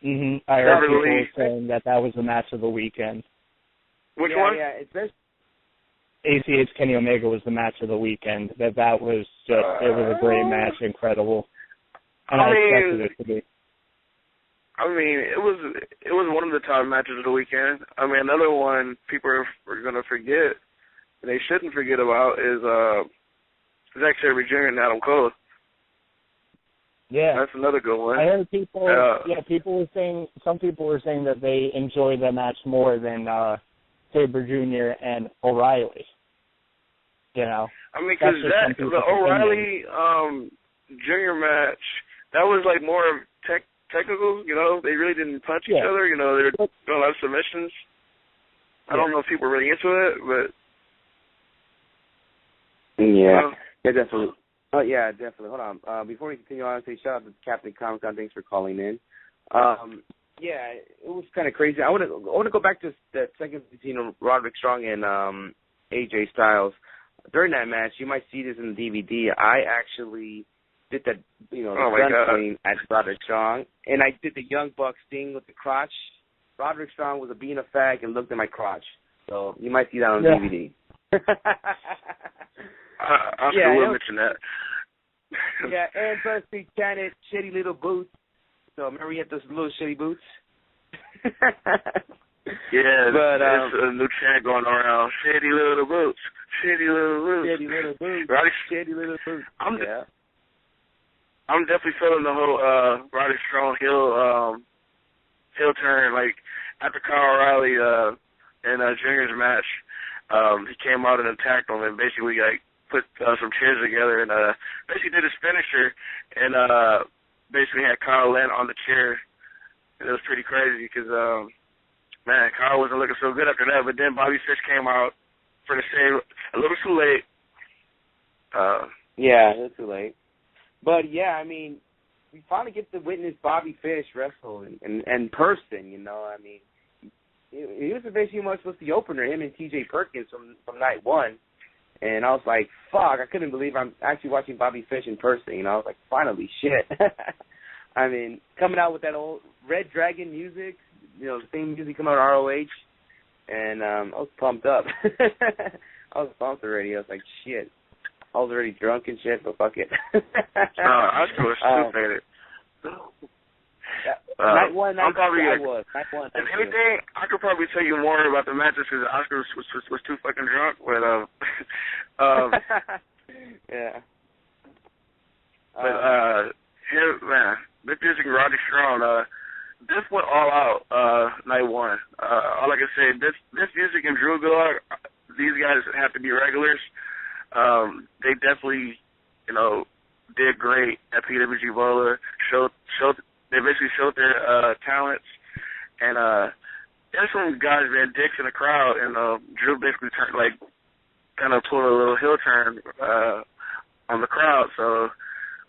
I heard people saying that was the match of the weekend. Which one? Yeah, it's ACH Kenny Omega was the match of the weekend. That was just, it was a great match, incredible. And I expected it to be. It was one of the top matches of the weekend. Another one people are going to forget, and they shouldn't forget about, is Zack Sabre Jr. and Adam Cole. Yeah, that's another good one. I heard people. Some people were saying that they enjoyed the match more than Sabre Jr. and O'Reilly. You know, I mean, because the O'Reilly Junior match, that was like more technical. You know, they really didn't punch each other. You know, they were doing a lot of submissions. I don't know if people were really into it, but yeah, definitely. Oh yeah, definitely. Hold on. Before we continue on, say shout out to Captain Comic-Con. Thanks for calling in. Yeah, it was kind of crazy. I want to go back to that second between Roderick Strong and AJ Styles. During that match, you might see this in the DVD. I actually did that, gun clean at Roderick Strong, and I did the Young Bucks thing with the crotch. Roderick Strong was being a fag and looked at my crotch. So you might see that on DVD. I still will mention that. Yeah, and plus he chanted shitty little boots. So remember he had those little shitty boots? Yeah, but there's a new chant going around. Shitty little boots. Shitty little boots. Shitty little boots. Shitty little boots. I'm definitely feeling the whole Roderick Strong heel turn. Like after Kyle O'Reilly in Junior's match, he came out and attacked him and basically like put some chairs together and basically did his finisher and basically had Kyle land on the chair. And it was pretty crazy because man, Kyle wasn't looking so good after that. But then Bobby Fish came out for the save a little too late. Yeah, a little too late. But yeah, I mean, we finally get to witness Bobby Fish wrestle in person. You know, I mean, he was basically supposed to be the opener, him and T.J. Perkins from night one. And I was like, fuck, I couldn't believe I'm actually watching Bobby Fish in person. You know, I was like, finally, shit. I mean, coming out with that old Red Dragon music, you know, the same music coming out of ROH, and I was pumped up. I was pumped already. I was like, shit. I was already drunk and shit, but fuck it. I was stupid. Night one, I'm probably I was. Night one. If anything, I could probably tell you more about the matches because Oscar was too fucking drunk. But yeah. But him, man, this music Roderick Strong, this went all out night one. All I can say, this music and Drew Gulak, these guys have to be regulars. They definitely, did great at PWG Bola. They basically showed their talents, and there's some guys being dicks in the crowd, and Drew basically kind of pulled a little heel turn on the crowd. So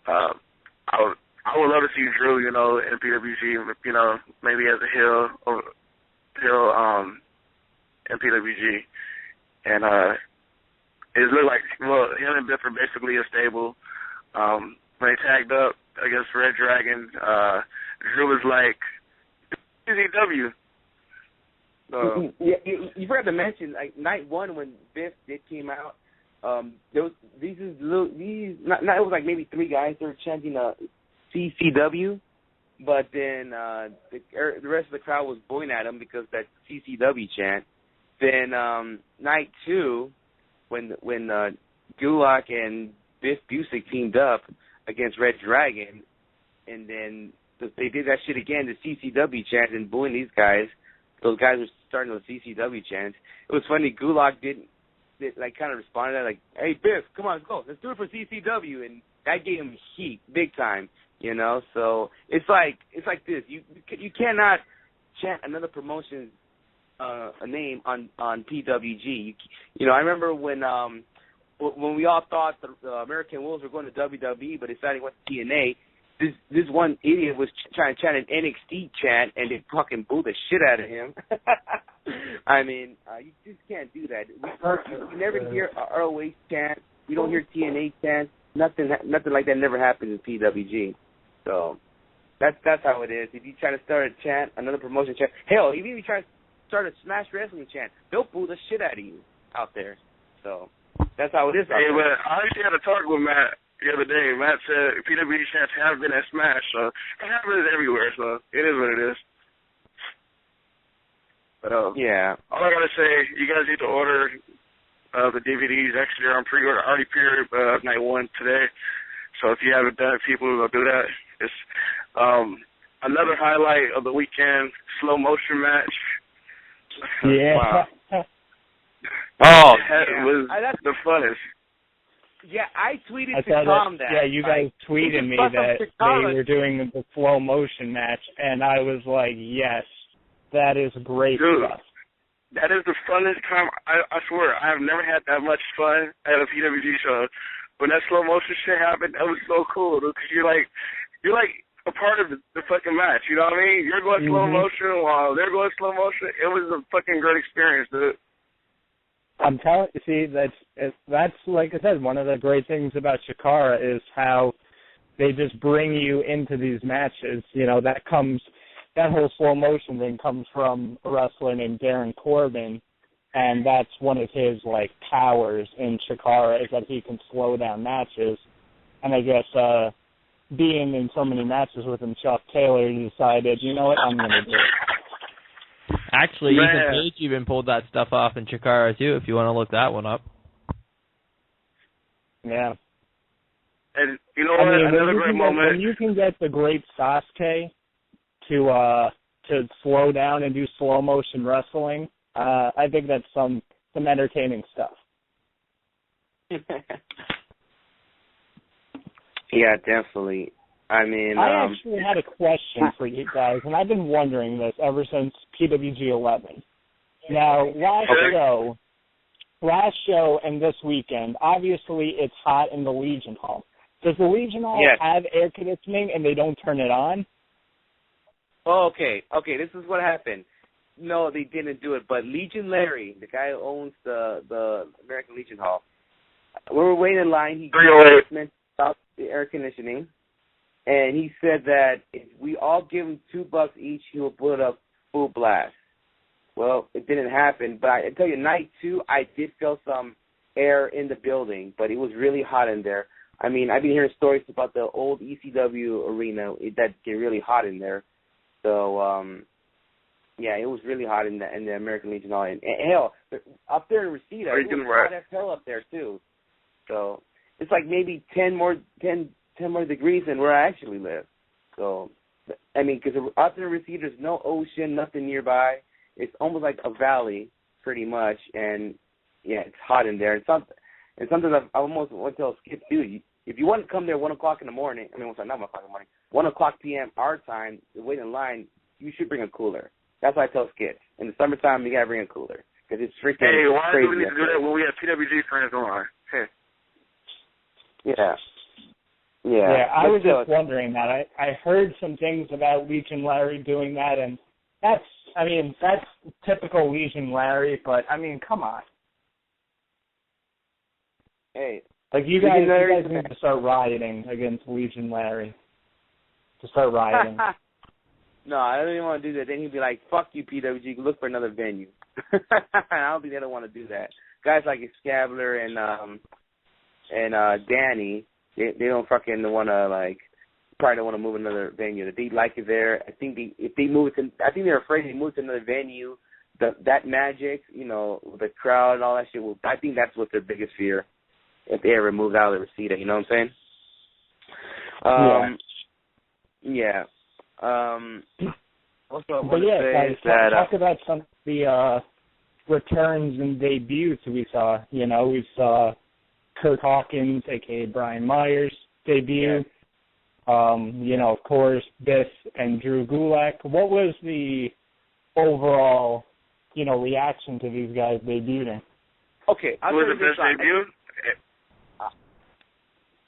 I would love to see Drew, in PWG, maybe as a heel in PWG, and it looked like him and Biff are basically a stable. When they tagged up against Red Dragon, Drew was like, CZW. You forgot to mention, like, night one when Biff came out, there was it was like maybe three guys that were chanting CCW, but then the rest of the crowd was booing at him because that CCW chant. Then night two, when Gulak and Biff Busick teamed up against Red Dragon, and then they did that shit again, the CCW chant, and booing these guys. Those guys were starting the CCW chants. It was funny. Gulak kind of responded like, "Hey Biff, come on, let's go, let's do it for CCW," and that gave him heat big time. So it's like this. You cannot chant another promotion's a name on PWG. I remember when we all thought the American Wolves were going to WWE, but decided to go to TNA. This one idiot was trying to chant an NXT chant, and they fucking booed the shit out of him. I mean, you just can't do that. You never hear a ROH chant. You don't hear TNA chant. Nothing like that never happens in PWG. So that's how it is. If you try to start a chant, another promotion chant, hell, even if you try to start a Smash Wrestling chant, they'll boo the shit out of you out there. So that's how it is. Hey, but I actually had a talk with Matt the other day. Matt said PWG chants have been at Smash, so it happens everywhere. So it is what it is. But yeah, all I gotta say, you guys need to order the DVDs. Actually, they're on pre-order. Already pre-ordered night one today. So if you haven't done it, people will do that. It's another highlight of the weekend, slow motion match. Yeah. Wow. Yeah. It was the funnest. Yeah, I tweeted I to saw Tom that. that. Yeah, you guys tweeted me that they were doing the slow motion match, and I was like, yes, that is great stuff. That is the funnest time. I swear, I have never had that much fun at a PWG show. When that slow motion shit happened, that was so cool, dude, because you're like a part of the fucking match. You know what I mean? You're going slow motion while they're going slow motion. It was a fucking great experience, dude. I'm telling you, see, that's like I said, one of the great things about Chikara is how they just bring you into these matches. You know, that whole slow motion thing comes from a wrestler named Darren Corbin, and that's one of his, like, powers in Chikara is that he can slow down matches. And I guess being in so many matches with him, Chuck Taylor decided, you know what, I'm going to do it. Actually, Ethan Page even pulled that stuff off in Chikara, too, if you want to look that one up. Yeah. And you know what? Another great moment. When you can get the great Sasuke to slow down and do slow motion wrestling, I think that's some entertaining stuff. Yeah, definitely. I mean, I actually had a question for you guys, and I've been wondering this ever since PWG 11. Now, last show and this weekend, obviously it's hot in the Legion Hall. Does the Legion Hall have air conditioning and they don't turn it on? Oh, okay, this is what happened. No, they didn't do it, but Legion Larry, the guy who owns the American Legion Hall, we were waiting in line. He mentioned about the air conditioning. And he said that if we all give him $2 each, he will put up full blast. Well, it didn't happen. But I tell you, night 2, I did feel some air in the building, but it was really hot in there. I mean, I've been hearing stories about the old ECW arena that get really hot in there. So, yeah, it was really hot in the American Legion Hall. And hell, up there in Reseda, it was hot as hell up there too. So it's like maybe 10 more degrees than where I actually live. So, I mean, because out there in Reseda, there's no ocean, nothing nearby. It's almost like a valley, pretty much. And, yeah, it's hot in there. And sometimes I almost want to tell Skip, dude, if you want to come there 1 o'clock in the morning, I mean, sorry, not 1 o'clock in the morning, 1 o'clock p.m. our time, wait in line, you should bring a cooler. That's what I tell Skip. In the summertime, you got to bring a cooler. Because it's freaking crazy. Hey, why do we need to do that when we have PWG friends on? Hey. Yeah. Yeah, I was just wondering that. I heard some things about Legion Larry doing that, and that's typical Legion Larry, but, I mean, come on. Hey. Like, you guys need to start rioting against Legion Larry. To start rioting. No, I don't even want to do that. Then he'd be like, fuck you, PWG, look for another venue. I don't think they don't want to do that. Guys like Excalibur and Danny, they don't fucking want to, like, probably don't want to move another venue. They like it there. I think if they move it to, I think they're afraid they move to another venue. That magic, you know, the crowd and all that shit. I think that's what their biggest fear. If they ever moved out of the Reseda, you know what I'm saying? Yeah. Also, I want to say is that talk about some of the returns and debuts we saw. You know, we saw Kurt Hawkins, a.k.a. Brian Myers, debut. You know, of course, Biff and Drew Gulak. What was the overall, you know, reaction to these guys debuting? Okay. Who was the best debut?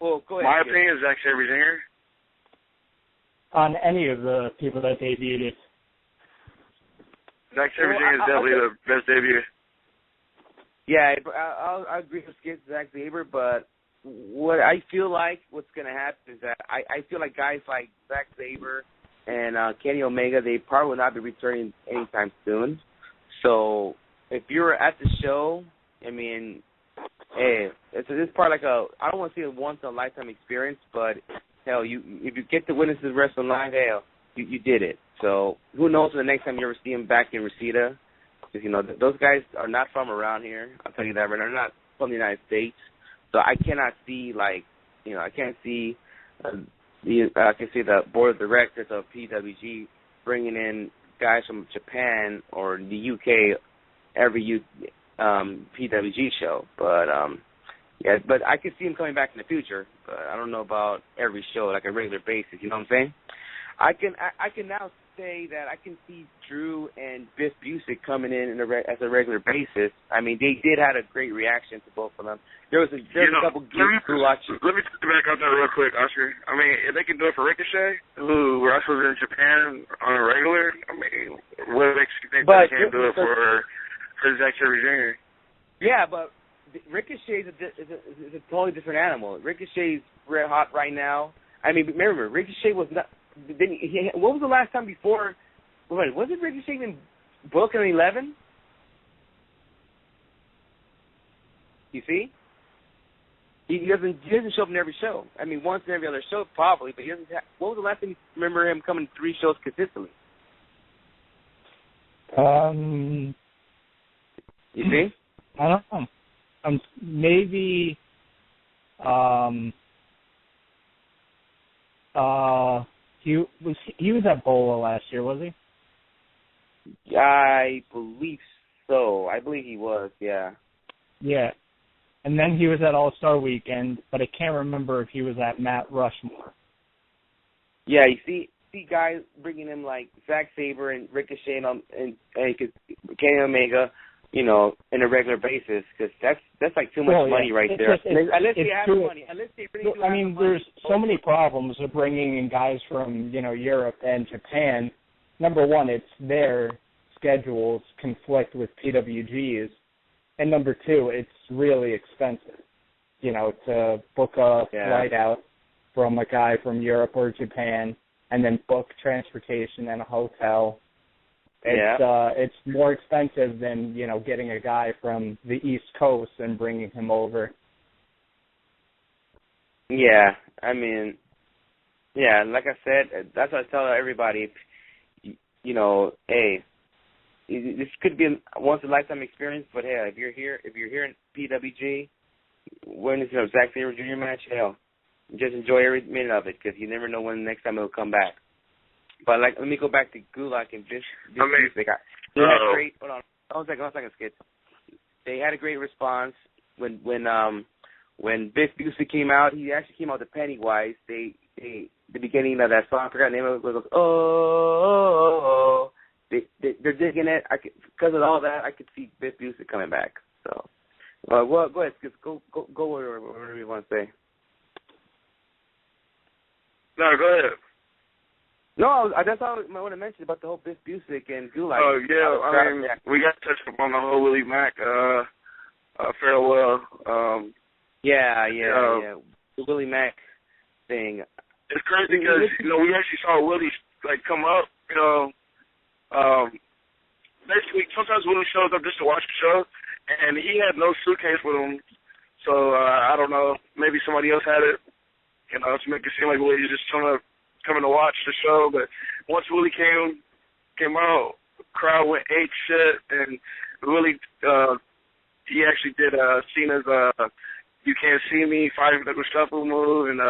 Well, go ahead. My opinion is Zack Sabre Jr. On any of the people that debuted. Zack Sabre Jr. is definitely the best debut. Yeah, I agree with Zack Sabre, but what I feel like what's going to happen is that I feel like guys like Zack Sabre and Kenny Omega, they probably will not be returning anytime soon. So if you're at the show, I mean, hey, it's part like I don't want to say a once-in-a-lifetime experience, but hell, if you get to witness this wrestling live, hell, you did it. So who knows when the next time you ever see them back in Reseda? Because, you know, those guys are not from around here. I'll tell you that, right? They're not from the United States. So I cannot see, like, I can't see I can see the board of directors of PWG bringing in guys from Japan or the UK every PWG show, but but I could see him coming back in the future. But I don't know about every show, like a regular basis. You know what I'm saying? I can now say that I can see Drew and Biff Busick coming in as a regular basis. I mean, they did have a great reaction to both of them. There was a couple geeks who watched. Let me back up there real quick, Oscar. I mean, if they can do it for Ricochet, who wrestles in Japan on a regular, I mean, what makes you think they can't do it for Zack Sabre Jr.? Yeah, but Ricochet is a totally different animal. Ricochet's red hot right now. I mean, remember, Ricochet was not. What was the last time before? Wait, was it Ricochet even booked in 11? You see? He doesn't show up in every show. I mean, once in every other show probably, but he doesn't. What was the last time you remember him coming to 3 shows consistently? You see? I don't know. Maybe. He was at Bola last year, was he? I believe so. I believe he was. Yeah. Yeah. And then he was at All-Star Weekend, but I can't remember if he was at Matt Rushmore. Yeah, you see guys bringing him like Zack Sabre and Ricochet and Kenny Omega, in a regular basis, because that's like too much money right there. Unless they have the money. Unless they really do have the money. There's so many problems with bringing in guys from, Europe and Japan. Number one, it's their schedules conflict with PWG's. And number two, it's really expensive, to book a flight out from a guy from Europe or Japan and then book transportation and a hotel. It's more expensive than, getting a guy from the East Coast and bringing him over. Yeah, I mean, like I said, that's what I tell everybody. Hey, this could be a once-in-a-lifetime experience, but hey, if you're here in PWG, witnessing a Zack Sabre Jr. match, hell, just enjoy every minute of it, because you never know when the next time it'll come back. But let me go back to Gulak and Biff. They had great. Hold on, one second, Skid. They had a great response when Biff Busick came out. He actually came out to Pennywise. The beginning of that song, I forgot the name of it. It goes, oh. They're digging it. Because of all that, I could see Biff Busick coming back. So, go ahead, Skid. Go whatever you want to say. No, go ahead. No, that's all I want to mention about the whole Biff Busick and Gulak. Oh, yeah, I mean, we got to touch upon the whole Willie Mack farewell. The Willie Mack thing. It's crazy because, we actually saw Willie, come up, basically, sometimes Willie shows up just to watch the show, and he had no suitcase with him, so I don't know, maybe somebody else had it, to make it seem like Willie was just coming to watch the show. But once Willie came out, the crowd went ape shit, and Willie, he actually did Cena's "You Can't See Me" 5-knuckle shuffle move, and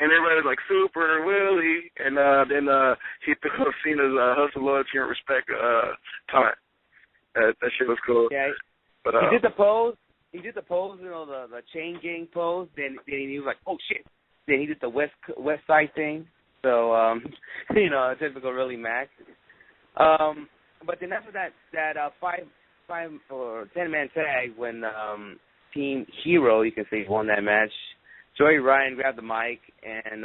everybody was like Super Willie, and then he threw up Cena's hustle, loyalty, and respect taunt. That shit was cool. Yeah, but he did the pose. He did the pose, the chain gang pose. Then he was like, oh shit. Then he did the West Side thing. So, typical Willie Mack. But then after that 5 or 10-man tag, when Team Hero, you can say, won that match, Joey Ryan grabbed the mic and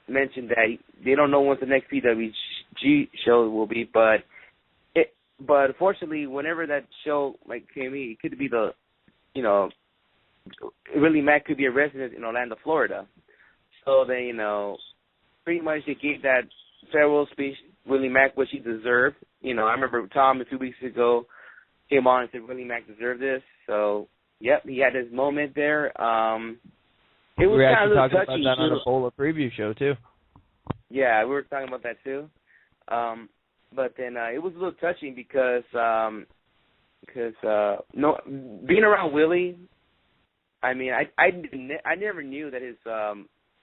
mentioned that they don't know when the next PWG show will be, but unfortunately, whenever that show came in, it could be Willie Mack could be a resident in Orlando, Florida. So they, pretty much they gave that farewell speech Willie Mack what he deserved. I remember Tom a few weeks ago came on and said Willie Mack deserved this. So, yep, he had his moment there. It was we were kind actually of talking touchy, about that on a Bola preview show, too. Yeah, we were talking about that, too. But then it was a little touching because being around Willie, I mean, I never knew that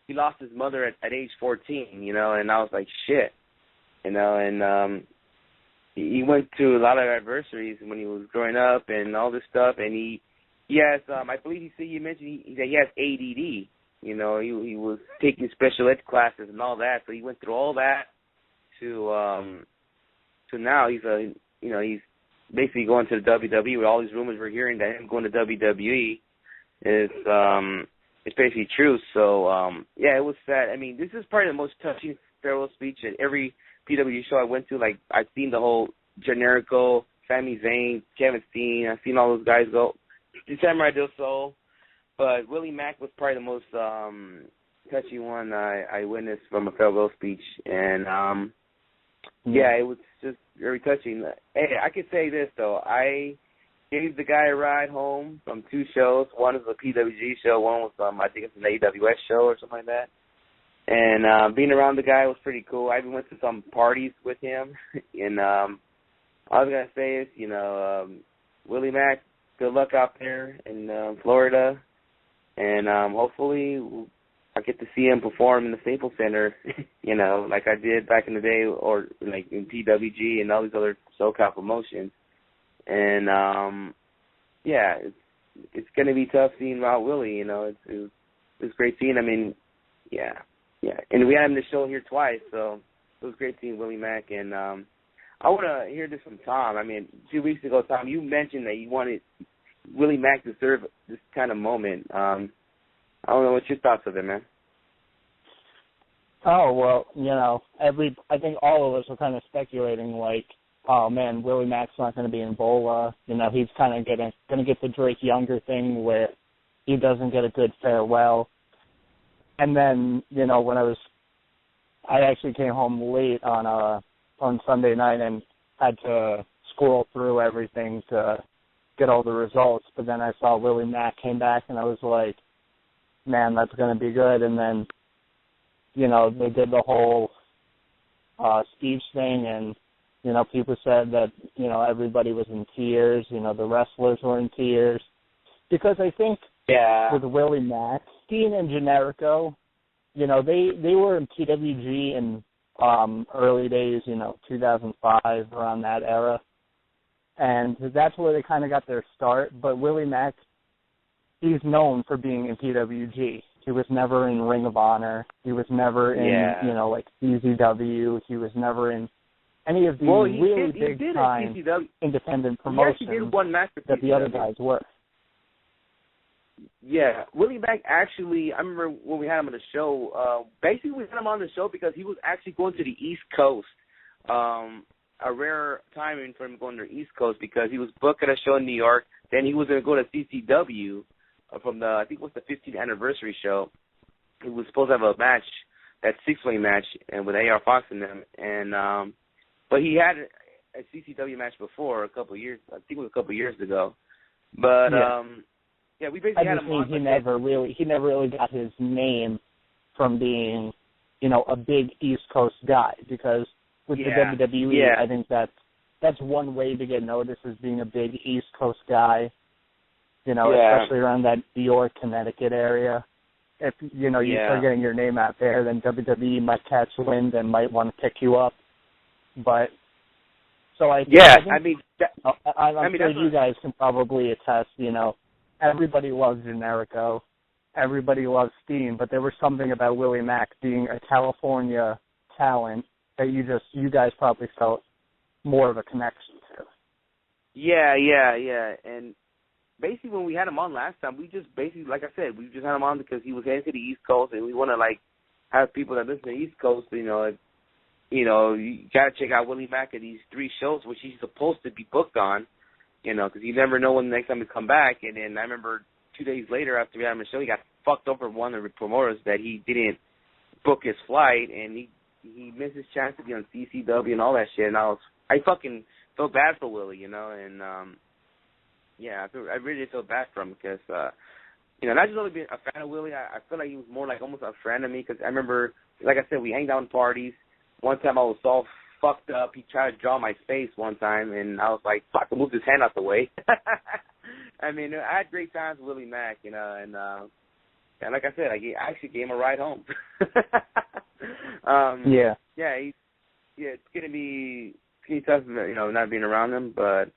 he lost his mother at age 14, you know, and I was like, shit, you know, and he went through a lot of adversities when he was growing up and all this stuff, and he has, I believe you mentioned that he has ADD, you know, he was taking special ed classes and all that, so he went through all that to now he's basically going to the WWE with all these rumors we're hearing that him going to WWE it's basically true. So yeah, it was sad. I mean, this is probably the most touching farewell speech at every PWG show I went to. Like, I've seen the whole Generico, Sami Zayn, Kevin Steen. I've seen all those guys go. Samurai Del Sol, but Willie Mack was probably the most touchy one I witnessed from a farewell speech, and yeah, it was just very touching. Hey, I could say this though, I gave the guy a ride home from 2 shows. One was a PWG show, one was I think it's an AWS show or something like that. And being around the guy was pretty cool. I even went to some parties with him. And all I was gonna say is, you know, Willie Mack, good luck out there in Florida, and hopefully I get to see him perform in the Staples Center, you know, like I did back in the day, or like in PWG and all these other SoCal promotions. And yeah, it's gonna be tough seeing Wild Willie. You know, it's great seeing. I mean, yeah, and we had him in the show here twice, so it was great seeing Willie Mack. And I want to hear this from Tom. I mean, 2 weeks ago, Tom, you mentioned that you wanted Willie Mack to serve this kind of moment. I don't know, what's your thoughts of it, man? Oh, well, you know, I think all of us were kind of speculating, like, oh man, Willie Mack's not going to be in Bola. You know, he's kind of going to get the Drake Younger thing where he doesn't get a good farewell. And then, you know, when I actually came home late on Sunday night and had to scroll through everything to get all the results. But then I saw Willie Mack came back, and I was like, man, that's going to be good. And then, you know, they did the whole speech thing, and you know, people said that, you know, everybody was in tears. You know, the wrestlers were in tears. Because I think with Willie Mack, Steen and Generico, you know, they were in PWG in early days, you know, 2005, around that era. And that's where they kind of got their start. But Willie Mack, he's known for being in PWG. He was never in Ring of Honor. He was never in, you know, like CZW. He was never in any of these really big-time independent promotions that the other guys were. Yeah, Willie Mack actually, I remember when we had him on the show, basically we had him on the show because he was actually going to the East Coast. A rare timing for him going to the East Coast because he was booked at a show in New York. Then he was going to go to CCW from I think it was the 15th anniversary show. He was supposed to have a match, that 6-way match, and with AR Fox in them. And but he had a CCW match before I think it was a couple years ago. But yeah, we basically had him on. He never really got his name from being, you know, a big East Coast guy, because with the WWE, I think that's one way to get noticed, is being a big East Coast guy. You know, especially around that New York, Connecticut area. If you know you start getting your name out there, then WWE might catch wind and might want to pick you up. But so I'm sure you guys can probably attest. You know, everybody loves Generico, everybody loves Steen, but there was something about Willie Mack being a California talent that you guys probably felt more of a connection to. Yeah. And basically when we had him on last time, we just basically, like I said, we just had him on because he was heading to the East Coast, and we want to, like, have people that listen to the East Coast, you got to check out Willie Mack at these 3 shows, which he's supposed to be booked on, you know, because you never know when the next time he come back. And then I remember 2 days later after we had him on the show, he got fucked over one of the promoters that he didn't book his flight, and he missed his chance to be on CCW and all that shit. And I fucking felt bad for Willie, you know, and I really did feel bad for him because, not just only being a fan of Willie, I feel like he was more like almost a friend of me, because I remember, like I said, we hanged out in parties. One time I was all fucked up. He tried to draw my face one time, and I was like, fuck, I moved his hand out the way. I mean, I had great times with Willie Mack, and like I said, I actually gave him a ride home. Yeah, it's gonna be tough, not being around him, but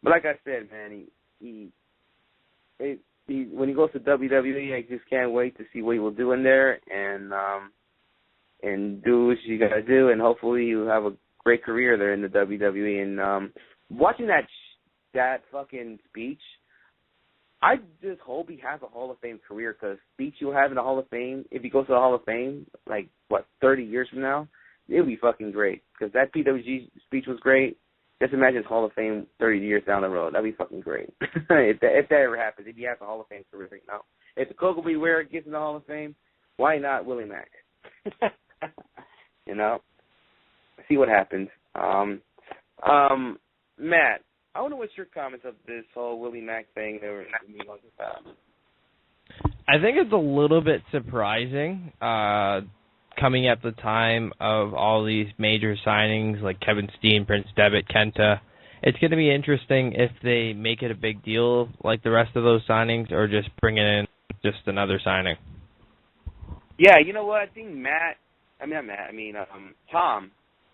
like I said, man, he when he goes to WWE, I just can't wait to see what he will do in there, and do what you gotta do, and hopefully you have a great career there in the WWE. And watching that fucking speech, I just hope he has a Hall of Fame career, because speech you'll have in the Hall of Fame, if he goes to the Hall of Fame, 30 years from now, it'll be fucking great, because that PWG speech was great. Just imagine his Hall of Fame 30 years down the road. That'd be fucking great. if that ever happens, if he has a Hall of Fame career right now. If the Coco Beware gets in the Hall of Fame, why not Willie Mack? See what happens. Matt, I wonder what's your comments of this whole Willie Mack thing that we're talking about. I think it's a little bit surprising, coming at the time of all these major signings like Kevin Steen, Prince Devitt, Kenta. It's going to be interesting if they make it a big deal like the rest of those signings, or just bring it in just another signing. Yeah, you know what? I think Tom,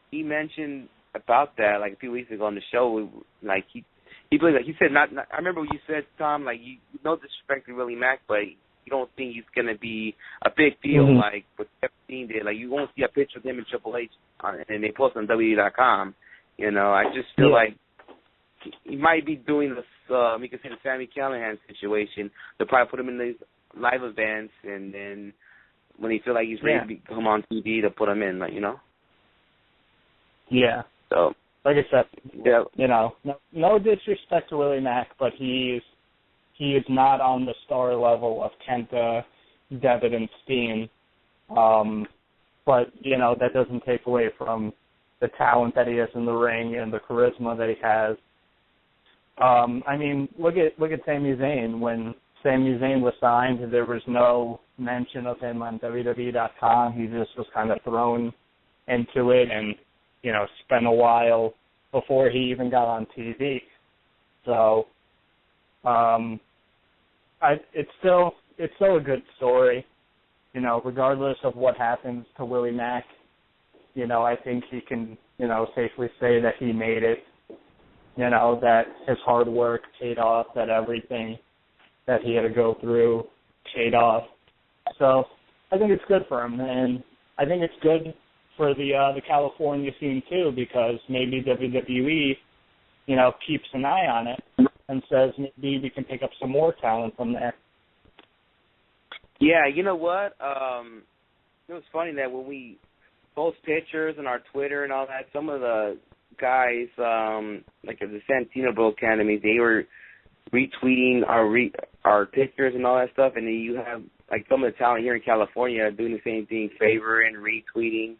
he mentioned about that like a few weeks ago on the show. Like he believes, like he said, not. I remember what you said, Tom. Like you no disrespect to Willie Mack, but you don't think he's gonna be a big deal like what Kevin Steen did. Like you won't see a picture of him and Triple H, and they post on WWE.com. I just feel like he might be doing this. You could say the Sami Callihan situation. They'll probably put him in these live events, and then when he feel like he's ready to come on TV, to put him in, Yeah. So, like I said, no disrespect to Willie Mack, but he is not on the star level of Kenta, Devitt, and Steen. But that doesn't take away from the talent that he has in the ring and the charisma that he has. I mean, look at Sami Zayn. When Sami Zayn was signed, there was no mention of him on WWE.com. He just was kind of thrown into it, and spent a while before he even got on TV. So, it's still a good story, regardless of what happens to Willie Mack. I think he can, safely say that he made it. That his hard work paid off, that everything that he had to go through paid off. So I think it's good for him, and I think it's good for the California scene too, because maybe WWE, keeps an eye on it and says maybe we can pick up some more talent from there. Yeah, you know what? It was funny that when we post pictures on our Twitter and all that, some of the guys, like at the Santino Bowl Academy, they were retweeting our pictures and all that stuff, and then you have like some of the talent here in California doing the same thing, favoring, retweeting.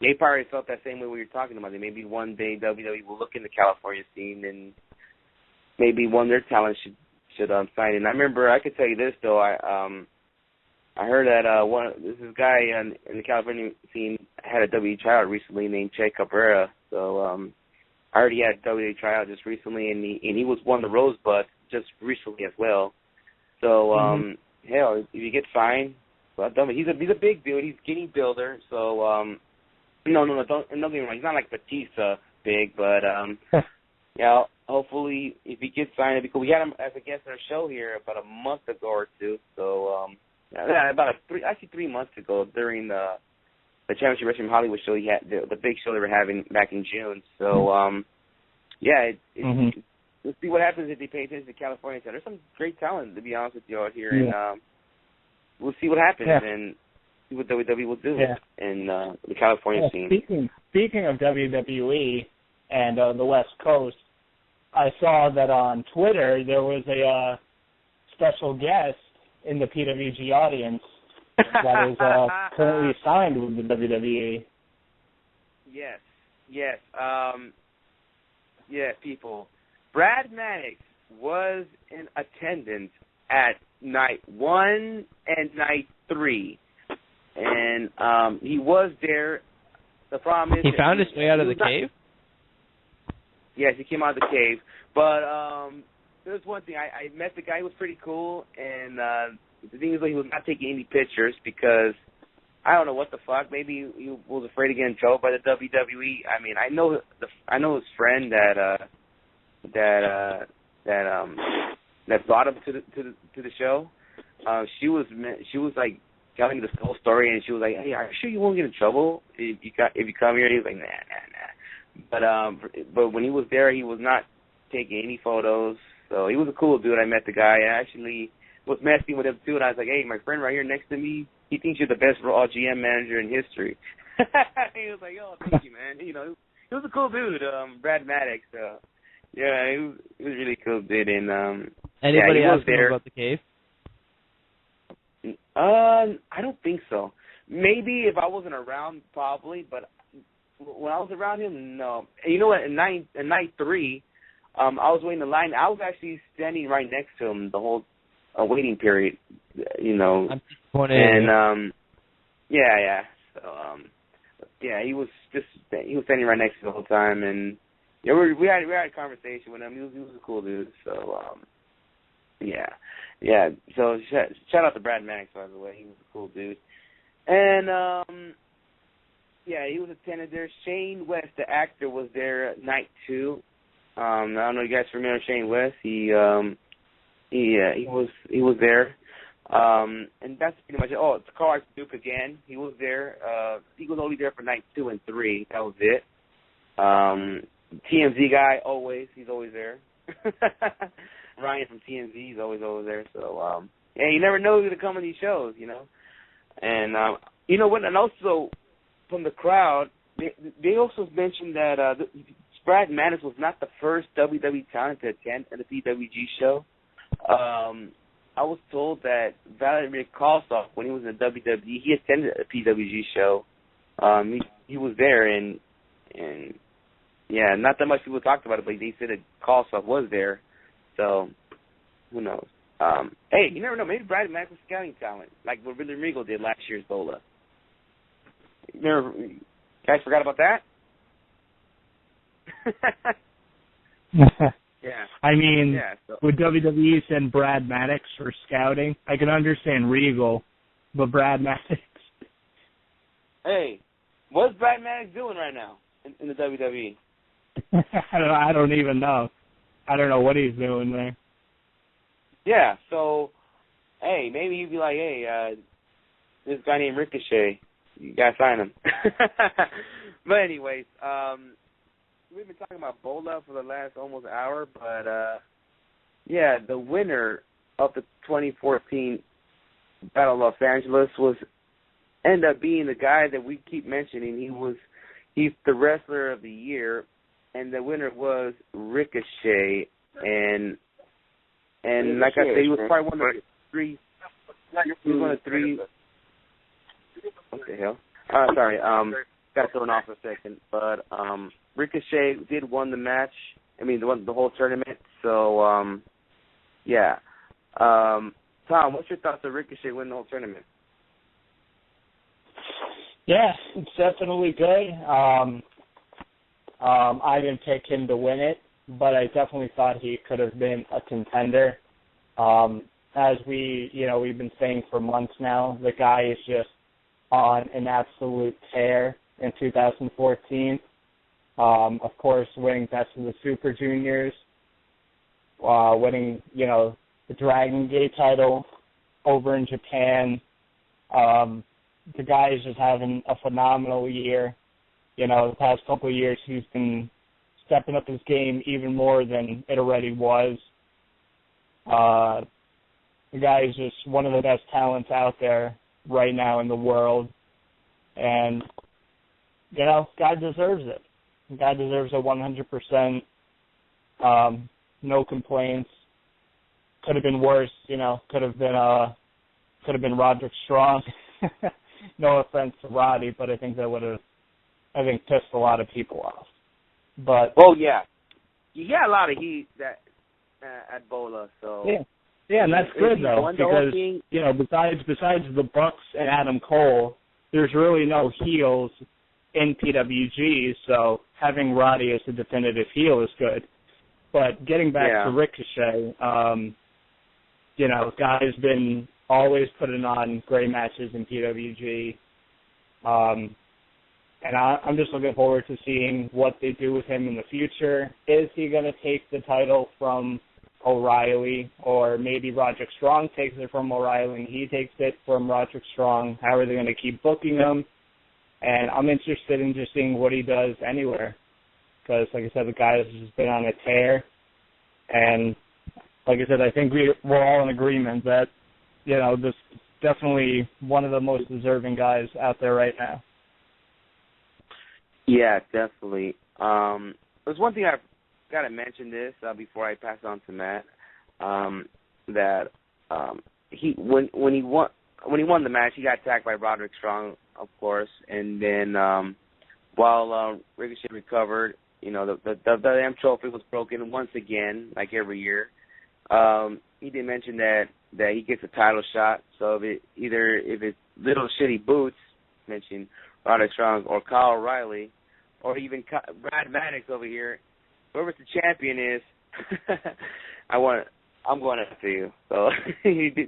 They probably felt that same way we were talking about it. Maybe one day WWE will look in the California scene, and maybe one of their talent should sign in. I remember, I could tell you this though. I heard that this guy in the California scene had a WWE tryout recently named Che Cabrera. So I heard he had a WWE tryout just recently, and he was one of the Rosebuds just recently as well. So hell, if you get signed, well, he's a big dude. He's a skinny builder. So don't get me wrong. He's not like Batista big, but hopefully if he gets signed, because we had him as a guest on our show here about a month ago or two. So about 3 months ago during the Championship Wrestling Hollywood show. He had the big show they were having back in June. So we'll see what happens if they pay attention to California. There's some great talent, to be honest with you, out here, and we'll see what happens and see what WWE will do in the California scene. Speaking of WWE and the West Coast, I saw that on Twitter there was a special guest in the PWG audience that is currently signed with the WWE. Yes, people. Brad Mannix was in attendance at night 1 and night 3, and he was there. The problem is he found his way out of the cave. Yes, he came out of the cave. But there was one thing. I met the guy. He was pretty cool, and the thing is, he was not taking any pictures because I don't know what the fuck. Maybe he was afraid of getting trouble by the WWE. I mean, I know his friend that brought him to the show. She was like telling this whole story, and she was like, "Hey, are you sure you won't get in trouble if you come here?" And he was like, "Nah." But when he was there, he was not taking any photos. So he was a cool dude. I met the guy. I actually was messing with him too, and I was like, "Hey, my friend right here next to me, he thinks you're the best Raw GM manager in history." He was like, "Oh, thank you, man." You know, he was a cool dude, Brad Maddox. So yeah, he was a really cool dude. And anybody yeah, ask him about the cave? I don't think so. Maybe if I wasn't around, probably. But when I was around him, no. And you know what? In night 3, I was waiting in line. I was actually standing right next to him the whole waiting period. You know. I'm disappointed. And yeah. So yeah, he was standing right next to me the whole time, and yeah, we had a conversation with him. He was a cool dude. So yeah. So shout out to Brad Maddox, by the way. He was a cool dude. And yeah, he was attended there. Shane West, the actor, was there night 2. I don't know if you guys remember Shane West. He was there. And that's pretty much it. Oh, it's Carl Duke again. He was there. He was only there for night 2 and 3. That was it. TMZ guy, he's always there. Ryan from TMZ, he's always over there. So yeah, you never know who's gonna come on these shows, you know. And you know what? And also from the crowd, they also mentioned that Brad Maddox was not the first WWE talent to attend at the PWG show. I was told that Vladimir Kozlov, when he was in the WWE, he attended a PWG show. He was there, and yeah, not that much people talked about it, but they said that Kozlov was there. So who knows? Hey, you never know. Maybe Brad Maddox was scouting talent, like what William Regal did last year's Bola. You guys forgot about that? Yeah. I mean, yeah, so. would WWE send Brad Maddox for scouting? I can understand Regal, but Brad Maddox. Hey, what's Brad Maddox doing right now in the WWE? I don't even know. I don't know what he's doing there. Yeah, so, hey, maybe you'd be like, hey, this guy named Ricochet, you gotta sign him. But anyways, we've been talking about Bola for the last almost hour, but yeah, the winner of the 2014 Battle of Los Angeles ended up being the guy that we keep mentioning. He's the wrestler of the year, and the winner was Ricochet, and like I said, he was probably one of the three. He was one of the 3. What the hell? Sorry, got thrown off a second, but Ricochet did won the match. I mean, the whole tournament. So yeah. Tom, what's your thoughts on Ricochet winning the whole tournament? Yeah, it's definitely good. I didn't pick him to win it, but I definitely thought he could have been a contender. As we've been saying for months now, the guy is just on an absolute tear in 2014. Of course, winning Best of the Super Juniors, winning, the Dragon Gate title over in Japan. The guy is just having a phenomenal year. The past couple of years he's been stepping up his game even more than it already was. The guy is just one of the best talents out there right now in the world. And, guy deserves it. The guy deserves it 100%. No complaints. Could have been worse, could have been Roderick Strong. No offense to Roddy, but I think that would have, pissed a lot of people off. But yeah, you got a lot of heat at Bola, so yeah, and that's good though, because besides the Bucks and Adam Cole, there's really no heels in PWG, so having Roddy as a definitive heel is good. But getting back to Ricochet, guy's been always putting on great matches in PWG. And I'm just looking forward to seeing what they do with him in the future. Is he going to take the title from O'Reilly, or maybe Roderick Strong takes it from O'Reilly and he takes it from Roderick Strong? How are they going to keep booking him? And I'm interested in just seeing what he does anywhere. Because, like I said, the guy has just been on a tear. And, like I said, I think we're all in agreement that, this is definitely one of the most deserving guys out there right now. Yeah, definitely. There's one thing I've got to mention this before I pass on to Matt. That when he won the match, he got attacked by Roderick Strong, of course, and then while Ricochet recovered, the M trophy was broken once again, like every year. He did mention that he gets a title shot. So if it's Little Shitty Boots, mentioned Roderick Strong, or Kyle O'Reilly, or even Brad Maddox over here, whoever the champion is, I'm going after you. So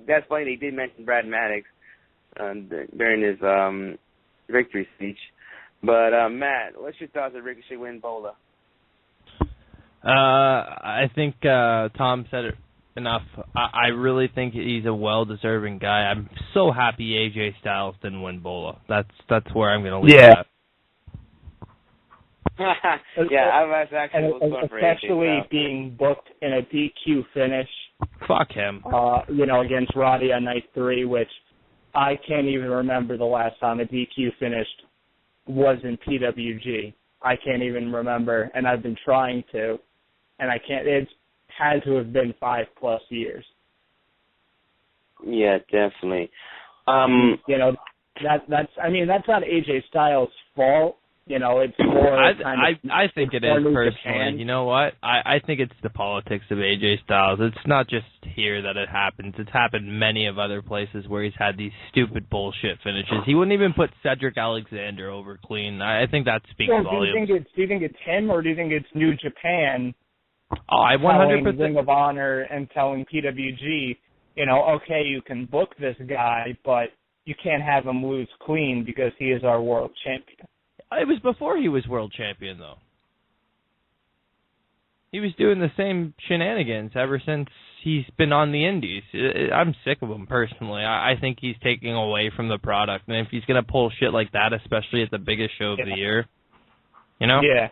that's funny. They did mention Brad Maddox during his victory speech. But Matt, what's your thoughts on Ricochet winning Bola? I think Tom said it enough. I really think he's a well-deserving guy. I'm so happy AJ Styles didn't win Bola. That's where I'm going to leave that. Yeah, I was actually looking for AJ Styles. Especially being booked in a DQ finish. Fuck him. Against Roddy on night 3, which I can't even remember the last time a DQ finished was in PWG. I can't even remember, and I've been trying to, and I can't. It's had to have been 5+ years. Yeah, definitely. That's not AJ Styles' fault. It's more. I think it is personally. Japan. You know what? I think it's the politics of AJ Styles. It's not just here that it happens. It's happened many of other places where he's had these stupid bullshit finishes. He wouldn't even put Cedric Alexander over clean. I think that speaks volumes. Do you think it's him, or do you think it's New Japan? I 100%. Telling Ring of Honor and telling PWG, okay, you can book this guy, but you can't have him lose clean because he is our world champion. It was before he was world champion, though. He was doing the same shenanigans ever since he's been on the indies. I'm sick of him, personally. I think he's taking away from the product. And if he's going to pull shit like that, especially at the biggest show of the year, Yeah.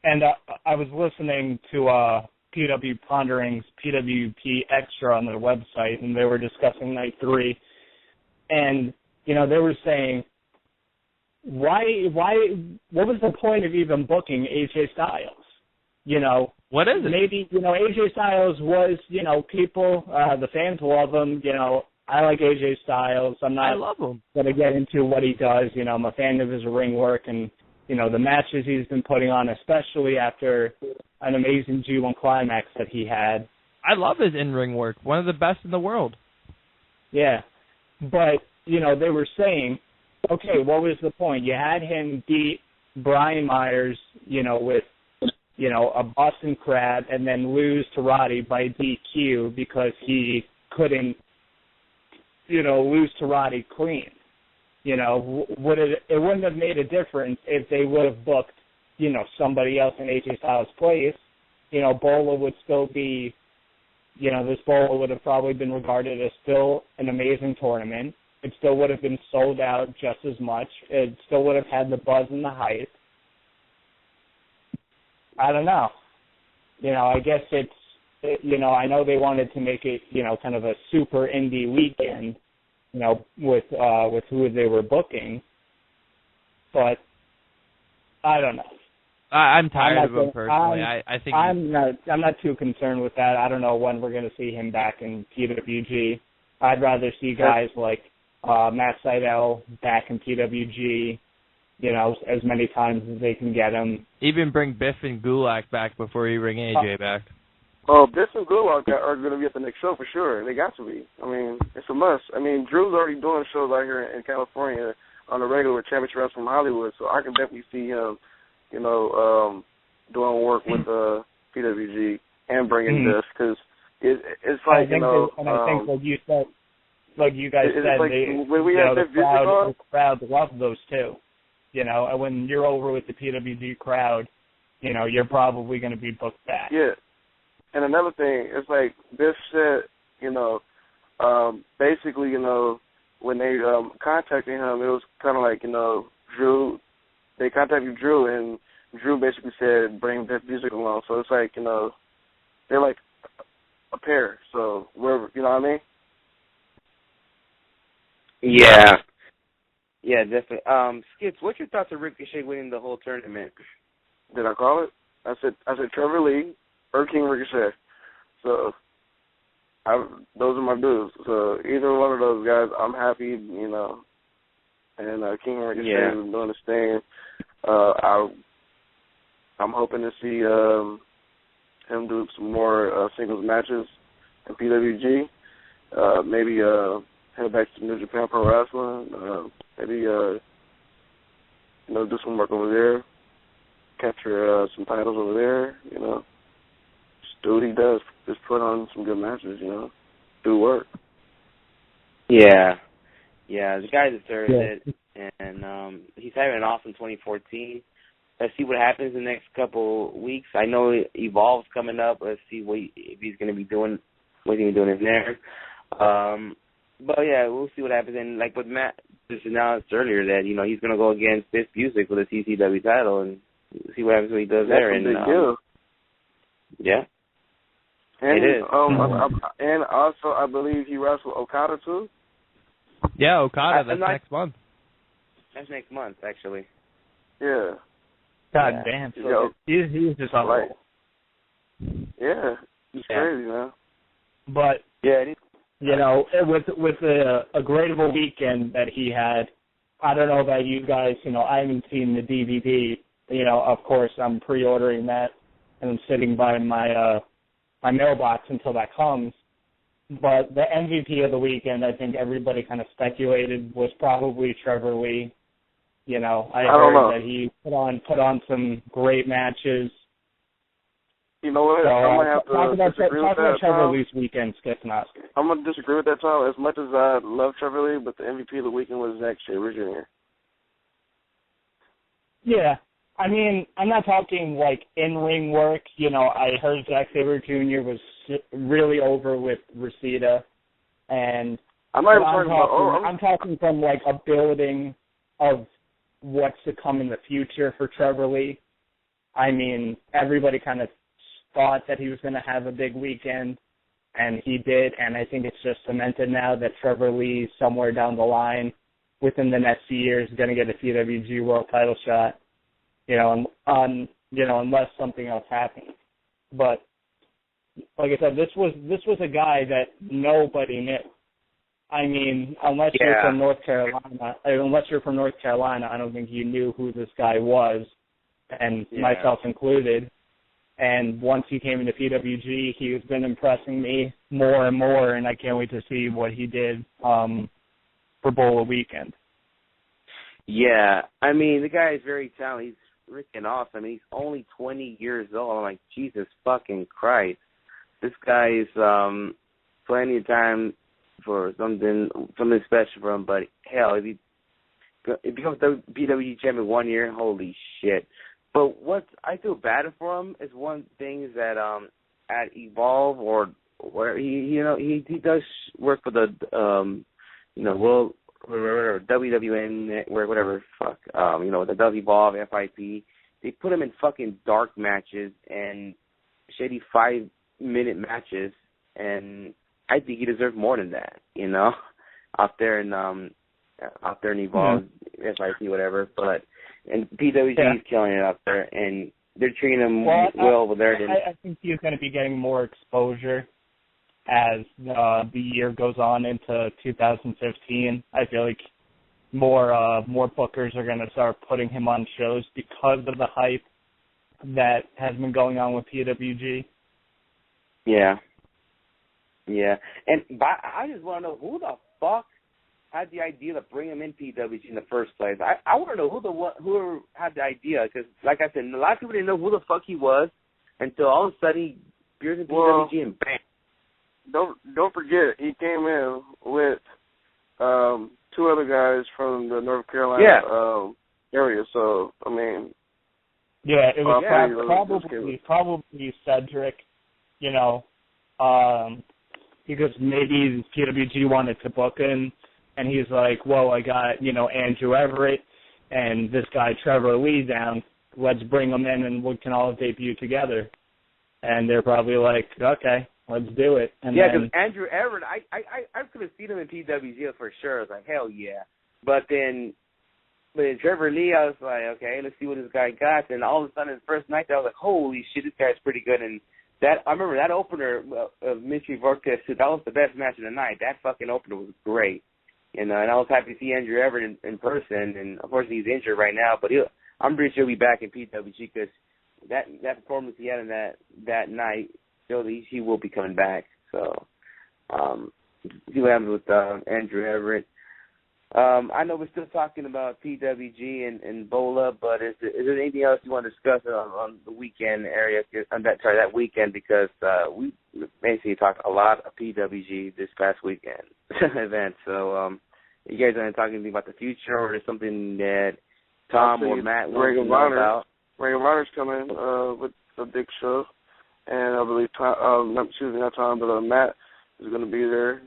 And I was listening to PW Pondering's PWP Extra on their website, and they were discussing night 3. And, they were saying, what was the point of even booking AJ Styles? What is it? Maybe, AJ Styles was, people, the fans love him, I like AJ Styles. I love him. Going to get into what he does, I'm a fan of his ring work and, the matches he's been putting on, especially after an amazing G1 climax that he had. I love his in-ring work. One of the best in the world. Yeah. But, they were saying, okay, what was the point? You had him beat Brian Myers, with, a Boston Crab, and then lose to Roddy by DQ because he couldn't, lose to Roddy clean. It wouldn't have made a difference if they would have booked, somebody else in AJ Styles' place. Bola would still be, this Bola would have probably been regarded as still an amazing tournament. It still would have been sold out just as much. It still would have had the buzz and the hype. I don't know. I guess I know they wanted to make it, kind of a super indie weekend, with who they were booking. But I don't know. I'm tired of him personally. I think I'm not too concerned with that. I don't know when we're going to see him back in PWG. I'd rather see guys like Matt Sydal back in PWG, as many times as they can get him. Even bring Biff and Gulak back before you bring AJ back. Oh, Biff and Gulak are going to be at the next show for sure. They got to be. It's a must. Drew's already doing shows out here in California on the regular with Championship Wrestling from Hollywood, so I can definitely see him, you know, doing work with PWG and bringing this, because it's like, you know. And I think, like you said, like you guys said, like, when we have the crowd love those too. You know, and when you're over with the PWG crowd, you know, you're probably going to be booked back. Yeah. And another thing, it's like this shit, you know, basically, you know, when they contacted him, it was kind of like, you know, Drew, they contacted Drew, and Drew basically said, bring Death Music along. So it's like, you know, they're like a pair. So, we're, you know what I mean? Yeah. Yeah, definitely. Skips, what's your thoughts of Ricochet winning the whole tournament? Did I call it? I said Trevor Lee or King Ricochet. So those are my dudes. So either one of those guys, I'm happy, you know. And King Ricochet is doing his thing. I'm hoping to see him do some more singles matches in PWG. Maybe head back to New Japan Pro Wrestling. Maybe you know, do some work over there. Capture some titles over there, you know. Just do what he does. Just put on some good matches, you know. Do work. Yeah. Yeah, the guy deserves it. And he's having an awesome 2014. Let's see what happens in the next couple weeks. I know Evolve's coming up. Let's see if he's going to be doing, what he's doing in there. But, yeah, we'll see what happens. And like what Matt just announced earlier, that, you know, he's going to go against Fifth Music for the CCW title, and see what happens when he does there. That's a big deal. Yeah. And, it is. And also, I believe he wrestled Okada, too. Yeah, Okada, that's next month. That's next month, actually. Yeah. God damn. So he's just on like, yeah. It's crazy, man. But, yeah, it is. You know, with a great of a weekend that he had, I don't know about you guys, you know, I haven't seen the DVD. You know, of course, I'm pre-ordering that, and I'm sitting by my my mailbox until that comes. But the MVP of the weekend, I think everybody kind of speculated, was probably Trevor Lee. You know, I heard that he put on some great matches. You know what? So, I'm gonna have to disagree with that. Talk about Trevor Lee's weekend, Skip and Oscar. I'm gonna disagree with that, Tom. As much as I love Trevor Lee, but the MVP of the weekend was Zack Sabre Jr. Yeah, I mean, I'm not talking like in-ring work. You know, I heard Zack Sabre Jr. was really over with Reseda, and I'm talking from like a building of what's to come in the future for Trevor Lee. I mean, everybody kind of thought that he was going to have a big weekend, and he did, and I think it's just cemented now that Trevor Lee, somewhere down the line, within the next few years, is going to get a PWG World Title shot. You know, unless something else happens. But like I said, this was a guy that nobody knew. I mean, unless you're from North Carolina, I don't think you knew who this guy was, and myself included. And once he came into PWG, he's been impressing me more and more, and I can't wait to see what he did for Bola weekend. Yeah, I mean, the guy is very talented. He's freaking awesome. I mean, he's only 20 years old. I'm like, Jesus fucking Christ. This guy is plenty of time for something special for him, but hell, if he becomes the PWG champion 1 year, holy shit. But what I feel bad for him is one thing is that at Evolve or where he does work for the World or WWN whatever the Evolve FIP. They put him in fucking dark matches and shady 5-minute matches, and I think he deserves more than that, you know, out there in Evolve, FIP, whatever. But and PWG is killing it out there, and they're treating him well over there. I think he's going to be getting more exposure as the year goes on into 2015. I feel like more bookers are going to start putting him on shows because of the hype that has been going on with PWG. Yeah. And I just want to know who the fuck had the idea to bring him in PWG in the first place? I want to know who had the idea, because, like I said, a lot of people didn't know who the fuck he was until all of a sudden he appears in PWG and bang. Don't forget, he came in with 2 other guys from the North Carolina area. So, I mean, yeah, it was probably Cedric, you know, because maybe PWG wanted to book him, and he's like, well, I got, you know, Andrew Everett and this guy Trevor Lee down. Let's bring them in and we can all debut together. And they're probably like, okay, let's do it. And yeah, because Andrew Everett, I could have seen him in PWG for sure. I was like, hell yeah. But then Trevor Lee, I was like, okay, let's see what this guy got. And all of a sudden, the first night, I was like, holy shit, this guy's pretty good. And I remember that opener of Mystery Vortex 2, that was the best match of the night. That fucking opener was great. And I was happy to see Andrew Everett in person. And, of course, he's injured right now. But I'm pretty sure he'll be back in PWG because that performance he had in that night showed that he will be coming back. So, see what happens with Andrew Everett. I know we're still talking about PWG and Bola, but is there anything else you want to discuss on the weekend area? That weekend, because we basically talked a lot of PWG this past weekend event. So, you guys want to talk anything about the future, or is something that Tom or Matt want to know about? Ring of Honor's coming with a big show, and I believe not Tom, but Matt is going to be there.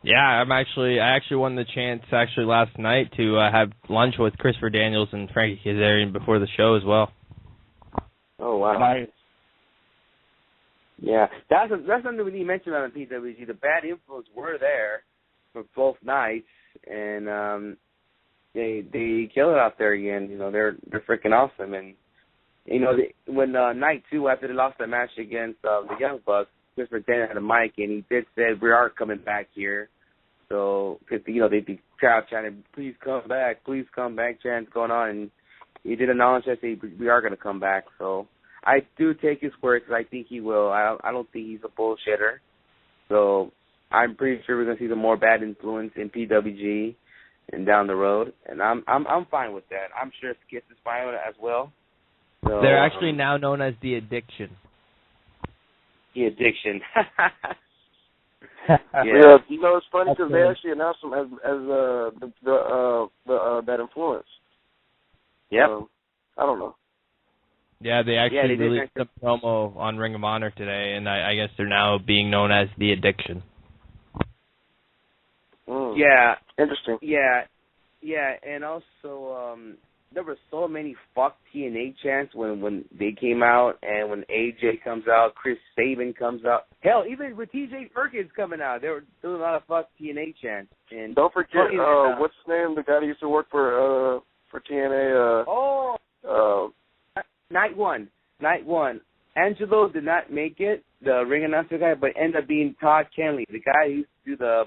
Yeah, I actually won the chance last night to have lunch with Christopher Daniels and Frankie Kazarian before the show as well. Oh wow! Nice. Yeah, that's something we need to mention on the PWG. The bad influence were there for both nights, and they kill it out there again. You know, they're freaking awesome, and you know when night 2 after they lost that match against the Young Bucks, Christopher Daniels had a mic, and he did say, we are coming back here. So, because, you know, they'd be crowd chanting, please come back, chants going on. And he did acknowledge that we are going to come back. So, I do take his word because I think he will. I don't think he's a bullshitter. So, I'm pretty sure we're going to see some more bad influence in PWG and down the road. And I'm fine with that. I'm sure Skits is fine with it as well. So, they're actually now known as The Addiction. The Addiction. Yeah, you know, it's funny because they actually announced him as that influence. Yep. I don't know. Yeah, they actually released a promo on Ring of Honor today, and I guess they're now being known as The Addiction. Yeah. Interesting. Yeah, and also there were so many fuck TNA chants when they came out, and when AJ comes out, Chris Sabin comes out. Hell, even with TJ Perkins coming out, there were doing a lot of fuck TNA chants. And don't forget, what's his name? The guy that used to work for TNA. Night one. Angelo did not make it, the ring announcer guy, but ended up being Todd Kenley, the guy who used to do the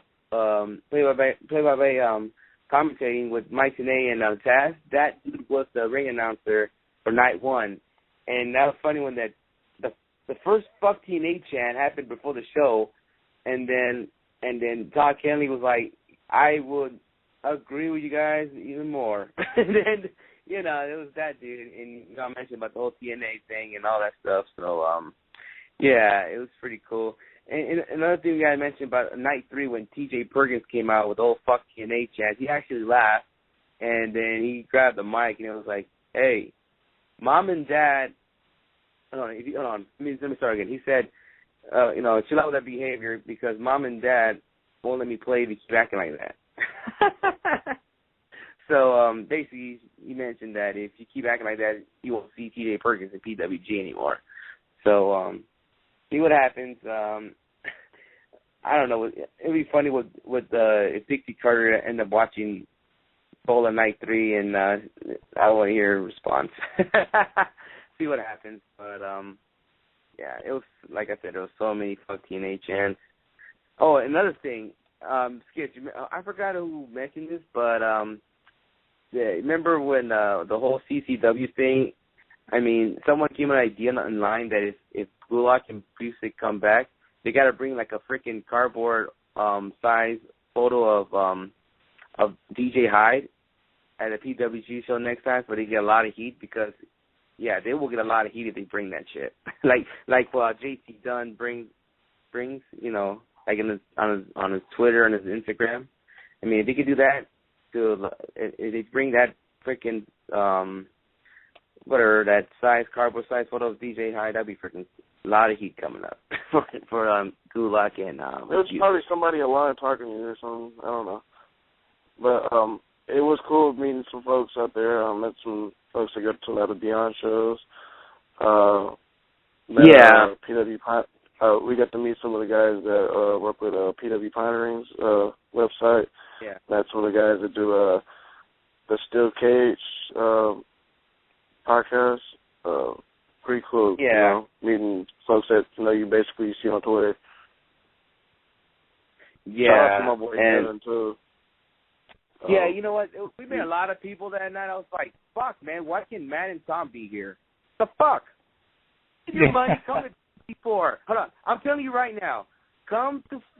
play-by-play commentating with Mike Tenay and Taz. That dude was the ring announcer for night 1. And that was funny when the first fuck TNA chant happened before the show, and then Todd Kenley was like, I would agree with you guys even more. And then, you know, it was that dude, and you know, I mentioned about the whole TNA thing and all that stuff. So, yeah, it was pretty cool. And another thing we got to mention about night 3 when TJ Perkins came out with the whole fuck TNA chant, he actually laughed, and then he grabbed the mic and it was like, hey, mom and dad, hold on, let me start again. He said, you know, chill out with that behavior because mom and dad won't let me play if you keep acting like that. So, basically, he mentioned that if you keep acting like that, you won't see TJ Perkins in PWG anymore. So, see what happens. I don't know. It'd be funny if Dixie Carter ended up watching Bola Night 3, and I want to hear a response. See what happens. But, yeah, it was, like I said, there was so many fuck TNA chants. Oh, another thing. Skitch, I forgot who mentioned this, but yeah, remember when the whole CCW thing, I mean, someone came with an idea online that if Gulak and Priestly come back, they got to bring like a freaking cardboard size photo of of DJ Hyde at a PWG show next time, but they get a lot of heat because, yeah, they will get a lot of heat if they bring that shit. like JT Dunn brings, you know, like on his Twitter and his Instagram. I mean, if they could do that, if they bring that freaking that cardboard size photo of DJ Hyde, that'd be freaking a lot of heat coming up for Gulak and there's probably somebody alive talking to you or something. I don't know, but it was cool meeting some folks out there. I met some folks that got to a lot of Beyond shows. We got to meet some of the guys that work with PW Pioneering's website. Yeah, that's some of the guys that do the Steel Cage podcast. Pretty cool. Yeah, you know, meeting folks that you basically see on Twitter. Yeah, shout out to my boy Kevin too. Yeah, you know what? We met a lot of people that night. I was like, fuck, man, why can't Matt and Tom be here? The fuck? Save your money, come to DDT4. Hold on, I'm telling you right now,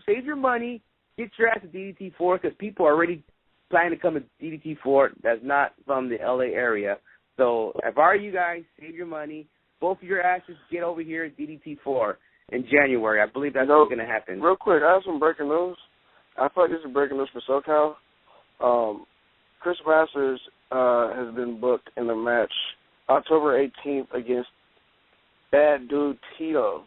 save your money, get your ass to DDT4 because people are already planning to come to DDT4 that's not from the LA area. So if I were you guys, save your money. Both of your asses get over here at DDT4 in January. I believe that's what's going to happen. Real quick, I have some breaking news. I feel like this is breaking news for SoCal. Chris Masters has been booked in a match October 18th against Bad Dude Tito.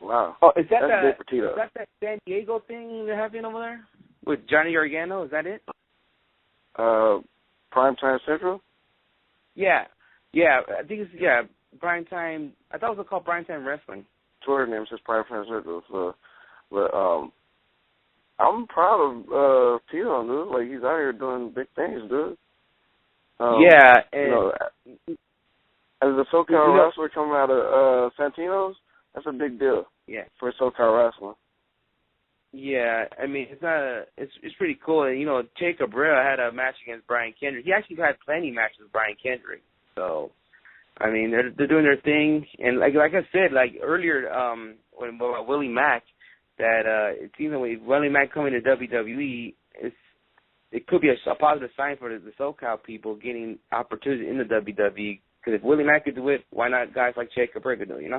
Wow. Oh, is that big for Tito. Is that San Diego thing they're having over there? With Johnny Gargano, is that it? Primetime Central? Yeah, I think it's Primetime. I thought it was called Primetime Wrestling. Twitter name says Primetime Central. So, but I'm proud of Tito, dude. Like he's out here doing big things, dude. And as a SoCal wrestler coming out of Santino's, that's a big deal. Yeah, for SoCal wrestling. Yeah, I mean it's pretty cool. And, Che Cabrera had a match against Brian Kendrick. He actually had plenty of matches with Brian Kendrick. So, I mean, they're doing their thing. And like I said, like earlier, when about Willie Mack, that it seems that with Willie Mack coming to WWE, it could be a positive sign for the SoCal people getting opportunity in the WWE. Because if Willie Mack could do it, why not guys like Che Cabrera could do it?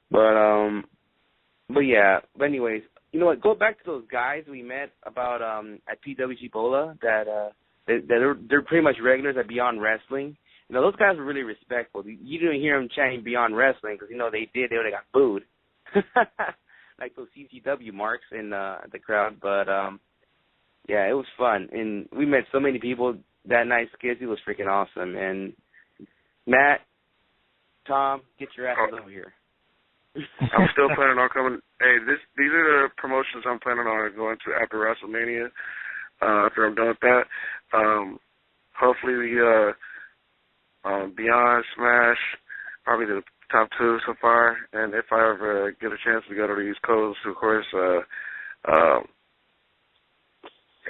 But yeah. But anyways, you know what? Go back to those guys we met about at PWG Bola that they're pretty much regulars at Beyond Wrestling. Those guys were really respectful. You didn't hear them chanting Beyond Wrestling because they would have got booed, like those CCW marks in the crowd. But yeah, it was fun, and we met so many people that night. Skizzy was freaking awesome, and Matt, Tom, get your asses over here. I'm still planning on coming. Hey, these are the promotions I'm planning on going to after WrestleMania. After I'm done with that, hopefully the Beyond Smash, probably the top two so far. And if I ever get a chance to go to the East Coast, of course,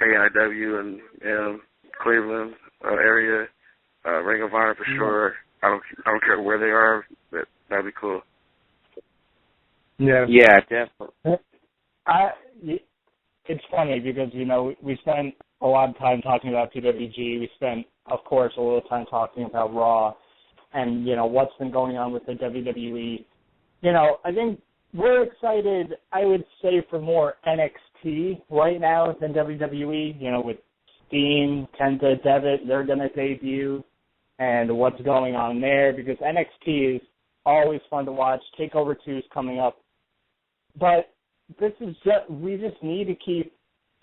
AIW and Cleveland area, Ring of Honor for sure. I don't care where they are, but that'd be cool. Yeah, definitely. It's funny because, we spent a lot of time talking about PWG. We spent, of course, a little time talking about Raw and, what's been going on with the WWE. I think we're excited, I would say, for more NXT right now than WWE, with Steen, Kenta, Devitt, they're going to debut and what's going on there because NXT is always fun to watch. TakeOver 2 is coming up. But we just need to keep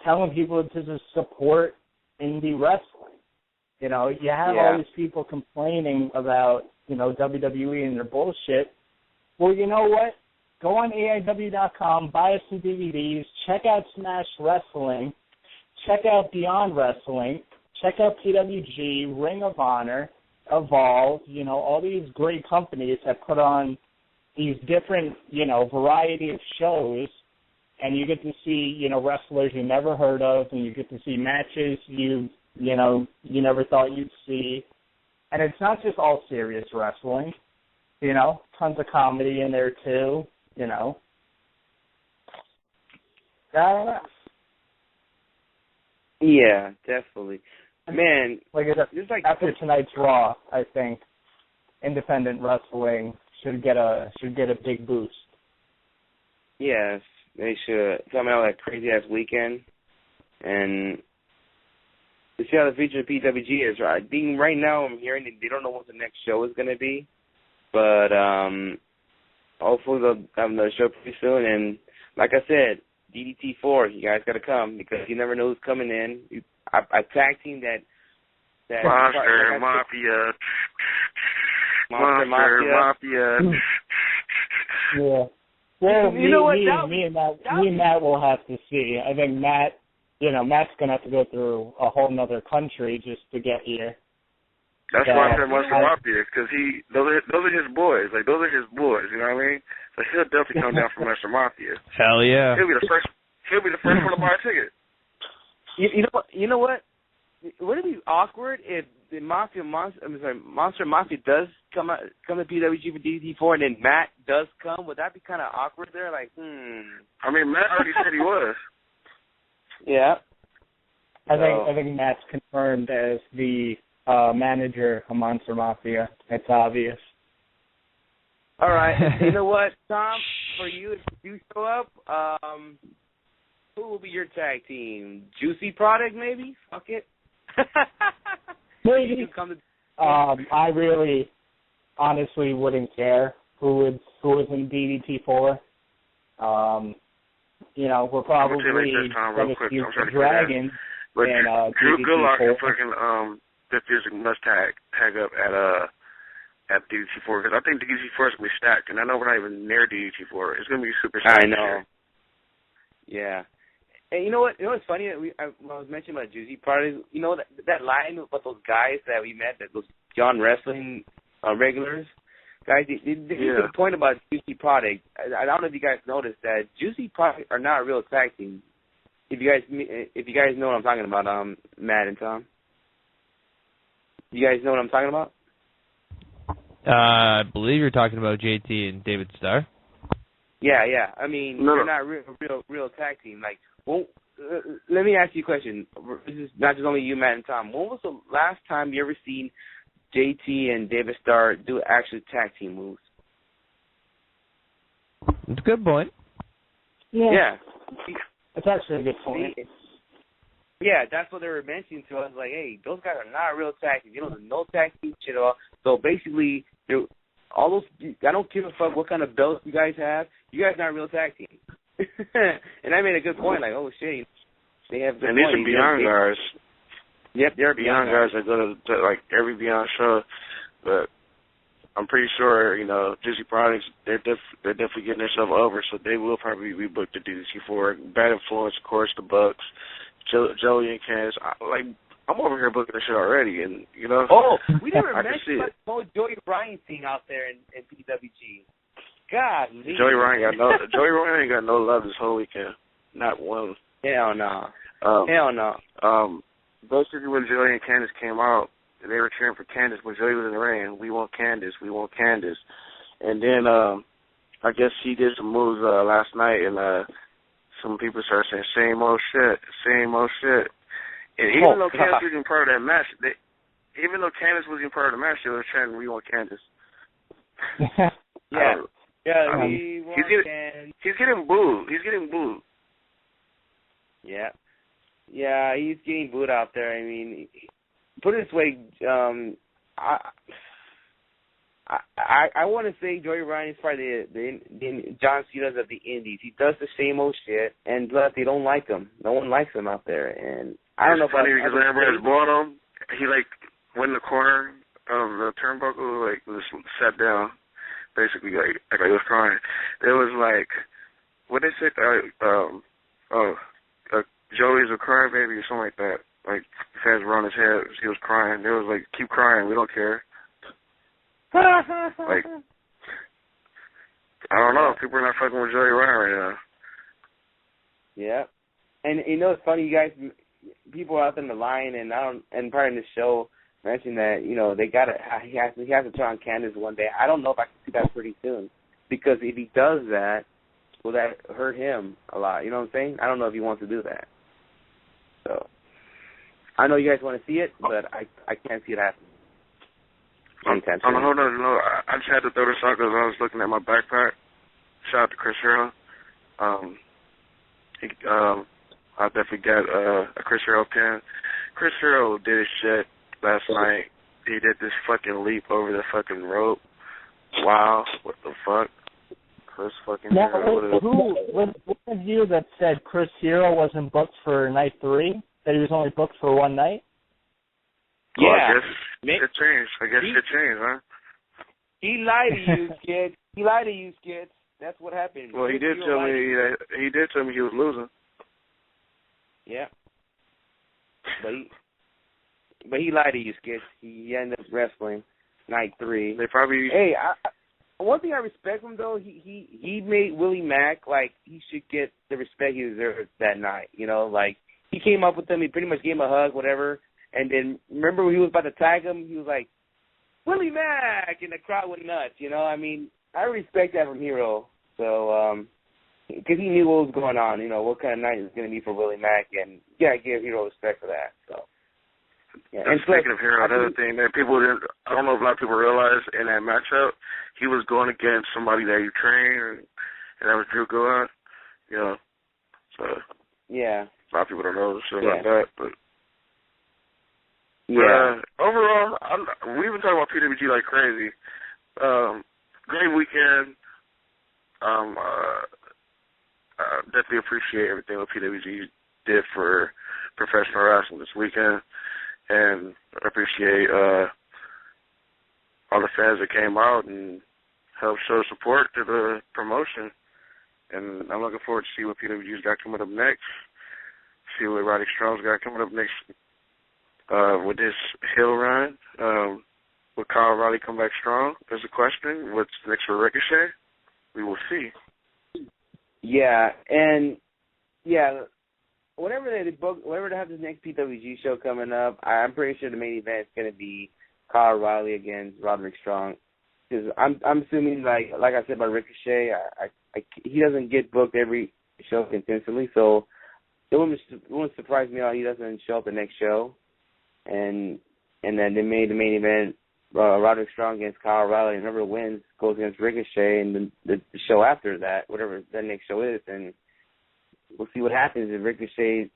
telling people to just support indie wrestling. You have all these people complaining about, WWE and their bullshit. Well, you know what? Go on AIW.com, buy us some DVDs, check out Smash Wrestling, check out Beyond Wrestling, check out PWG, Ring of Honor, Evolve, all these great companies that put on these different, variety of shows, and you get to see, wrestlers you never heard of, and you get to see matches you never thought you'd see. And it's not just all serious wrestling, tons of comedy in there too, I don't know. Yeah, definitely. Man, like I said, it's like after tonight's Raw, I think independent wrestling should get a big boost. Yes, they should. Coming out that crazy ass weekend, and to see how the future of PWG is. I think right now I'm hearing that they don't know what the next show is going to be, but hopefully they'll have another show pretty soon. And like I said, DDT4, you guys got to come because you never know who's coming in. I tag team that Monster Mafia. Yeah. Well, you know what? Me and Matt will have to see. I think Matt's gonna have to go through a whole nother country just to get here. That's why I said Monster Mafia, because those are his boys. Like, those are his boys, you know what I mean? So he'll definitely come down from Monster Mafia. Hell yeah. He'll be the first one to buy a ticket. You know what? Would it be awkward if the Monster Mafia does come to PWG for DDT4 and then Matt does come? Would that be kind of awkward there? Like, I mean, Matt already said he was. Yeah. I think Matt's confirmed as the manager of Monster Mafia. It's obvious. All right. You know what, Tom? For you, if you do show up, who will be your tag team? Juicy Product, maybe? Fuck it. Maybe. I really, honestly, wouldn't care who was in DDT4. We're probably going to see the Dragon but and Drew DDT4. Goodlock and fucking Dick Music must tag up at DDT4 because I think DDT4 is going to be stacked, and I know we're not even near DDT4. It's going to be super stacked. I know. Yeah. And you know what? You know what's funny? I was mentioning about Juicy Product. You know that line about those guys that we met, those John Wrestling regulars, guys. They the point about Juicy Product. I don't know if you guys noticed that Juicy Product are not a real tag team. If you guys know what I'm talking about, Matt and Tom. You guys know what I'm talking about? I believe you're talking about JT and David Starr. Yeah. I mean, they're not real tag team. Like, well, let me ask you a question. This is not just only you, Matt, and Tom. When was the last time you ever seen JT and David Starr do actual tag team moves? That's a good point. Yeah. That's actually a good point. Yeah, that's what they were mentioning to us. Like, hey, those guys are not real tag team. You know, there's no tag team shit at all. So basically, all those, I don't give a fuck what kind of belts you guys have. You guys not a real tag team. And I made a good point. Like, oh shit, they have good. And these are Beyond guys. Yep, they're Beyond guys that go to like every Beyond show. But I'm pretty sure, Juicy Products, they're definitely getting themselves over, so they will probably be booked to DDT4. Bad Influence, of course, the Bucks, Joey and Candace. I'm over here booking the shit already, and Oh, we never mentioned the whole Joey Ryan thing out there in PWG. God, Joey Ryan ain't got no love this whole weekend, not one. Hell no. Hell no. Basically, when Joey and Candace came out, they were cheering for Candace. When Joey was in the ring, we want Candace. And then I guess he did some moves last night, and some people started saying, same old shit. And even though Candace wasn't part of that match, they were chanting, we want Candace. Yeah. He's getting booed. Yeah. Yeah, he's getting booed out there. I mean, put it this way, I want to say Joey Ryan is probably the John Cena's of the Indies. He does the same old shit, and plus they don't like him. No one likes him out there, and I don't know. It's funny because whenever it was bought him, he went in the corner of the turnbuckle, was sat down, basically like he was crying. It was like, what they said, Joey's a crybaby or something like that. Like, fans were on his head. He was crying. They was like, keep crying. We don't care. Like, I don't know. People are not fucking with Joey Ryan right now. Yeah. And it's funny, you guys, people out in the line and part of the show mentioned that, he has to turn on Candace one day. I don't know if I can see that pretty soon. Because if he does that, will that hurt him a lot? You know what I'm saying? I don't know if he wants to do that. So I know you guys want to see it, but I can't see it happening. On a whole nother note, I just had to throw this out because I was looking at my backpack. Shout out to Chris Hero. I definitely got a Chris Hero pin. Chris Hero did his shit last night. He did this fucking leap over the fucking rope. Wow, what the fuck? Chris fucking Hero. Who was you that said Chris Hero wasn't booked for night 3? That he was only booked for one night? Well, I guess it changed. I guess it changed, huh? He lied to you, Skid. He lied to you, Skid. That's what happened. Well, he did tell me he was losing. Yeah. But he lied to you, Skid. He ended up wrestling night 3. They probably. Hey, one thing I respect him though, he made Willie Mack like he should get the respect he deserves that night. You know, like he came up with him. He pretty much gave him a hug, whatever. And then remember when he was about to tag him, he was like, Willie Mack, and the crowd went nuts. You know, I mean, I respect that from Hero. So, because he knew what was going on, you know, what kind of night it was going to be for Willie Mack, and yeah, I give Hero respect for that. So, yeah. And speaking of Hero, another thing that people didn't, I don't know if a lot of people realize in that matchup, he was going against somebody that he trained, and that was Drew Gulak, you know. So, yeah, a lot of people don't know shit like that, but. Yeah. Overall, we've been talking about PWG like crazy. Great weekend. Definitely appreciate everything that PWG did for professional wrestling this weekend, and I appreciate all the fans that came out and helped show support to the promotion. And I'm looking forward to see what PWG's got coming up next. See what Roderick Strong's got coming up next. With this hill run, will Kyle Riley come back strong? There's a question. What's next for Ricochet? We will see. Yeah, and yeah, whenever they have this next PWG show coming up, I'm pretty sure the main event is going to be Kyle Riley against Roderick Strong. Because I'm assuming, like I said about Ricochet, he doesn't get booked every show consistently, so it wouldn't surprise me how he doesn't show up the next show. And then they made the main event Roderick Strong against Kyle Riley, and whoever wins goes against Ricochet, and then the show after that, whatever that next show is, and we'll see what happens if Ricochet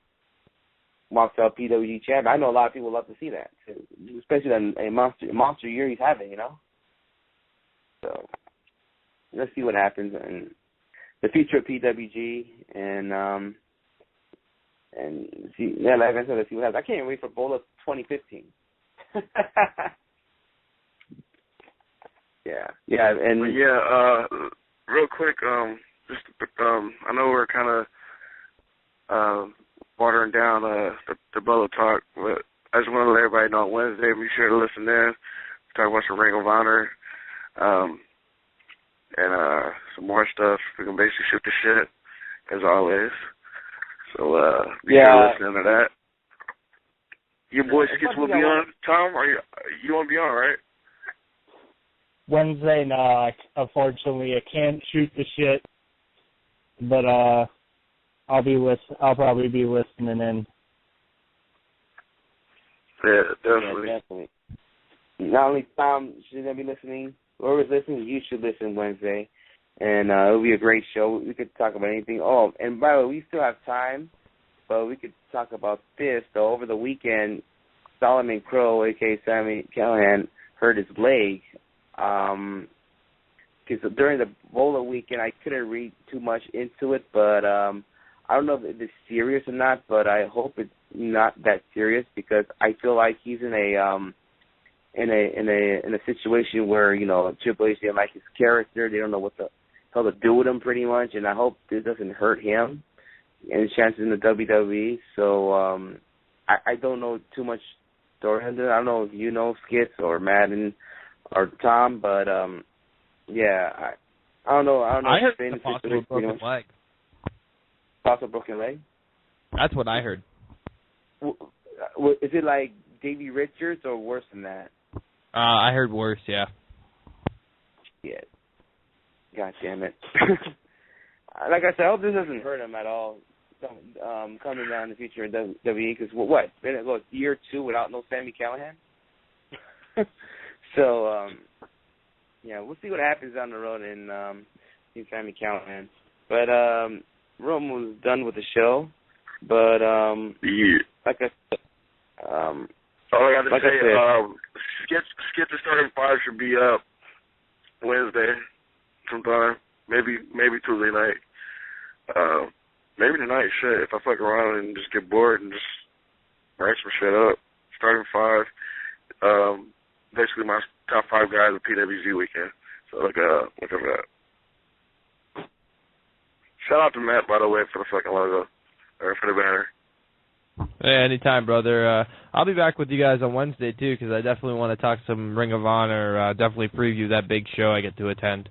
walks out PWG champ. I know a lot of people love to see that, especially a monster year he's having, you know. So let's see what happens and the future of PWG, and see, yeah, like I said, let's see what happens. I can't wait for Bola 2015. Yeah, and real quick, I know we're kind of watering down the Bola talk, but I just want to let everybody know on Wednesday, be sure to listen in. Talk about some Ring of Honor, and some more stuff. We can basically shoot the shit as always. So, be sure to listen to that. Your boy Skits will be on. Tom, you won't be on, right? Wednesday, no, unfortunately, I can't shoot the shit, but I'll probably be listening in. Yeah, definitely. Yeah, definitely. Not only Tom should be listening, whoever's listening, you should listen Wednesday. And it'll be a great show. We could talk about anything. Oh, and by the way, we still have time, but we could talk about this. So over the weekend, Solomon Crow, a.k.a. Sammy Callahan, hurt his leg. Because during the Bola weekend, I couldn't read too much into it, but I don't know if it's serious or not, but I hope it's not that serious because I feel like he's in a situation where, you know, Triple H didn't like his character. They don't know what the hell to do with him pretty much, and I hope this doesn't hurt him and his chances in the WWE. So I don't know too much story on it. I don't know if you know Skits or Madden or Tom, but yeah, I don't know. I heard the possible broken leg. Possible broken leg? That's what I heard. Is it like Davey Richards or worse than that? I heard worse, yeah. Yeah. God damn it. like I said, I hope this doesn't hurt him at all. Coming down in the future in WWE, because what? Been year 2 without no Sami Callihan. So yeah, we'll see what happens down the road in Sami Callihan. But Rome was done with the show. But like I said, all I got to say, Skit the starting 5 should be up Wednesday sometime, maybe Tuesday night. Maybe tonight, shit, if I fuck around and just get bored and just write some shit up. Starting 5, basically my top 5 guys of PWG weekend. So look up that. Shout out to Matt, by the way, for the fucking logo, or for the banner. Hey, anytime, brother. I'll be back with you guys on Wednesday, too, because I definitely want to talk some Ring of Honor, definitely preview that big show I get to attend.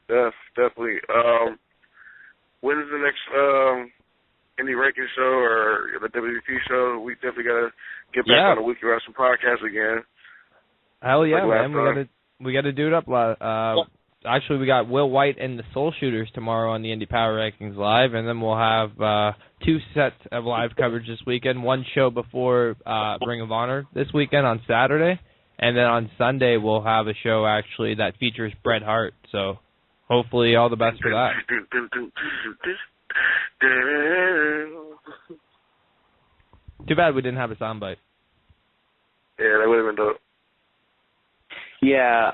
Yes, definitely. When is the next indie ranking show or the WVP show? We definitely got to get back on the Weekly Wrestling Podcast again. Hell yeah, man. We got to do it up. Actually, we got Will White and the Soul Shooters tomorrow on the Indie Power Rankings Live, and then we'll have 2 sets of live coverage this weekend. 1 show before Ring of Honor this weekend on Saturday, and then on Sunday we'll have a show actually that features Bret Hart. So hopefully all the best for that. Too bad we didn't have a soundbite. Yeah, that would have been dope. Yeah,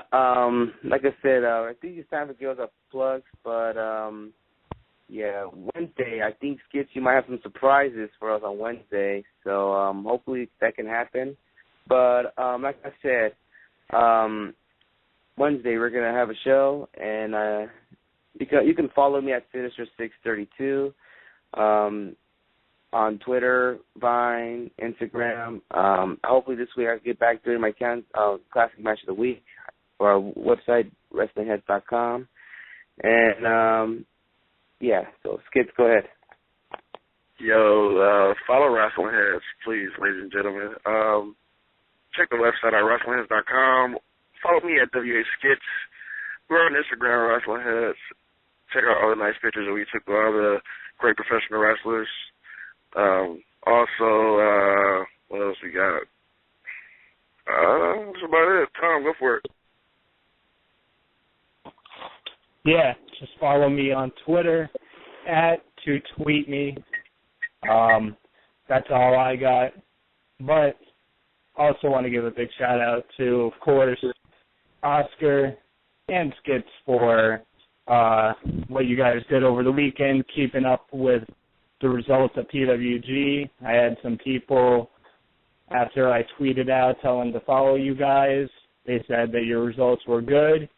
like I said, I think it's time to give us a plug, but yeah, Wednesday, I think, Skits, you might have some surprises for us on Wednesday, so hopefully that can happen. But like I said, Wednesday we're going to have a show, and you can follow me at Sinister632 on Twitter, Vine, Instagram. Hopefully this week I can get back during my Classic Match of the Week for our website, WrestlingHeads.com. And, yeah, so Skits, go ahead. Yo, follow Wrestling Heads, please, ladies and gentlemen. Check the website at WrestlingHeads.com. Follow me at WHSkits. We're on Instagram, Wrestling Heads. Check out all the nice pictures that we took of all the great professional wrestlers. Also, what else we got? That's about it. Tom, go for it. Yeah, just follow me on Twitter to tweet me. That's all I got. But also want to give a big shout out to, of course, Oscar and Skits for what you guys did over the weekend, keeping up with the results of PWG. I had some people, after I tweeted out telling to follow you guys, they said that your results were good.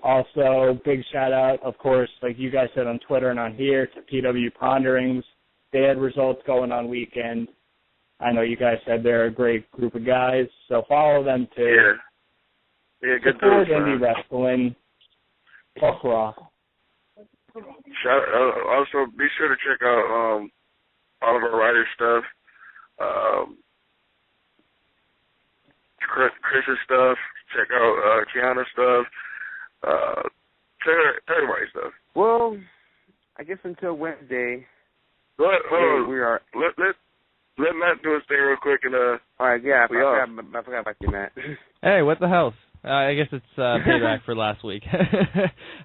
Also, big shout out, of course, like you guys said on Twitter and on here, to PW Ponderings. They had results going on weekend. I know you guys said they're a great group of guys, so follow them too. Yeah, good support dudes, indie wrestling. Fuck Raw. Also, be sure to check out all of our writers' stuff, Chris's stuff. Check out Kiana's stuff. Check out everybody's stuff. Well, I guess until Wednesday, we are. Let Matt do his thing real quick and All right, yeah, I forgot about you, Matt. Hey, what the hell? I guess it's payback for last week.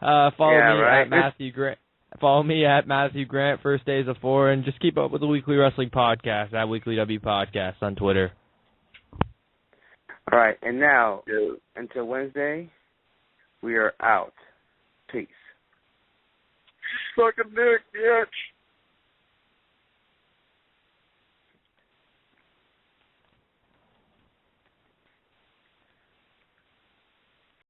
At Matthew Grant. Follow me at Matthew Grant, First Days of 4, and just keep up with the Weekly Wrestling Podcast at Weekly W Podcast on Twitter. All right, and now, until Wednesday, we are out. Peace. Suck a dick, bitch.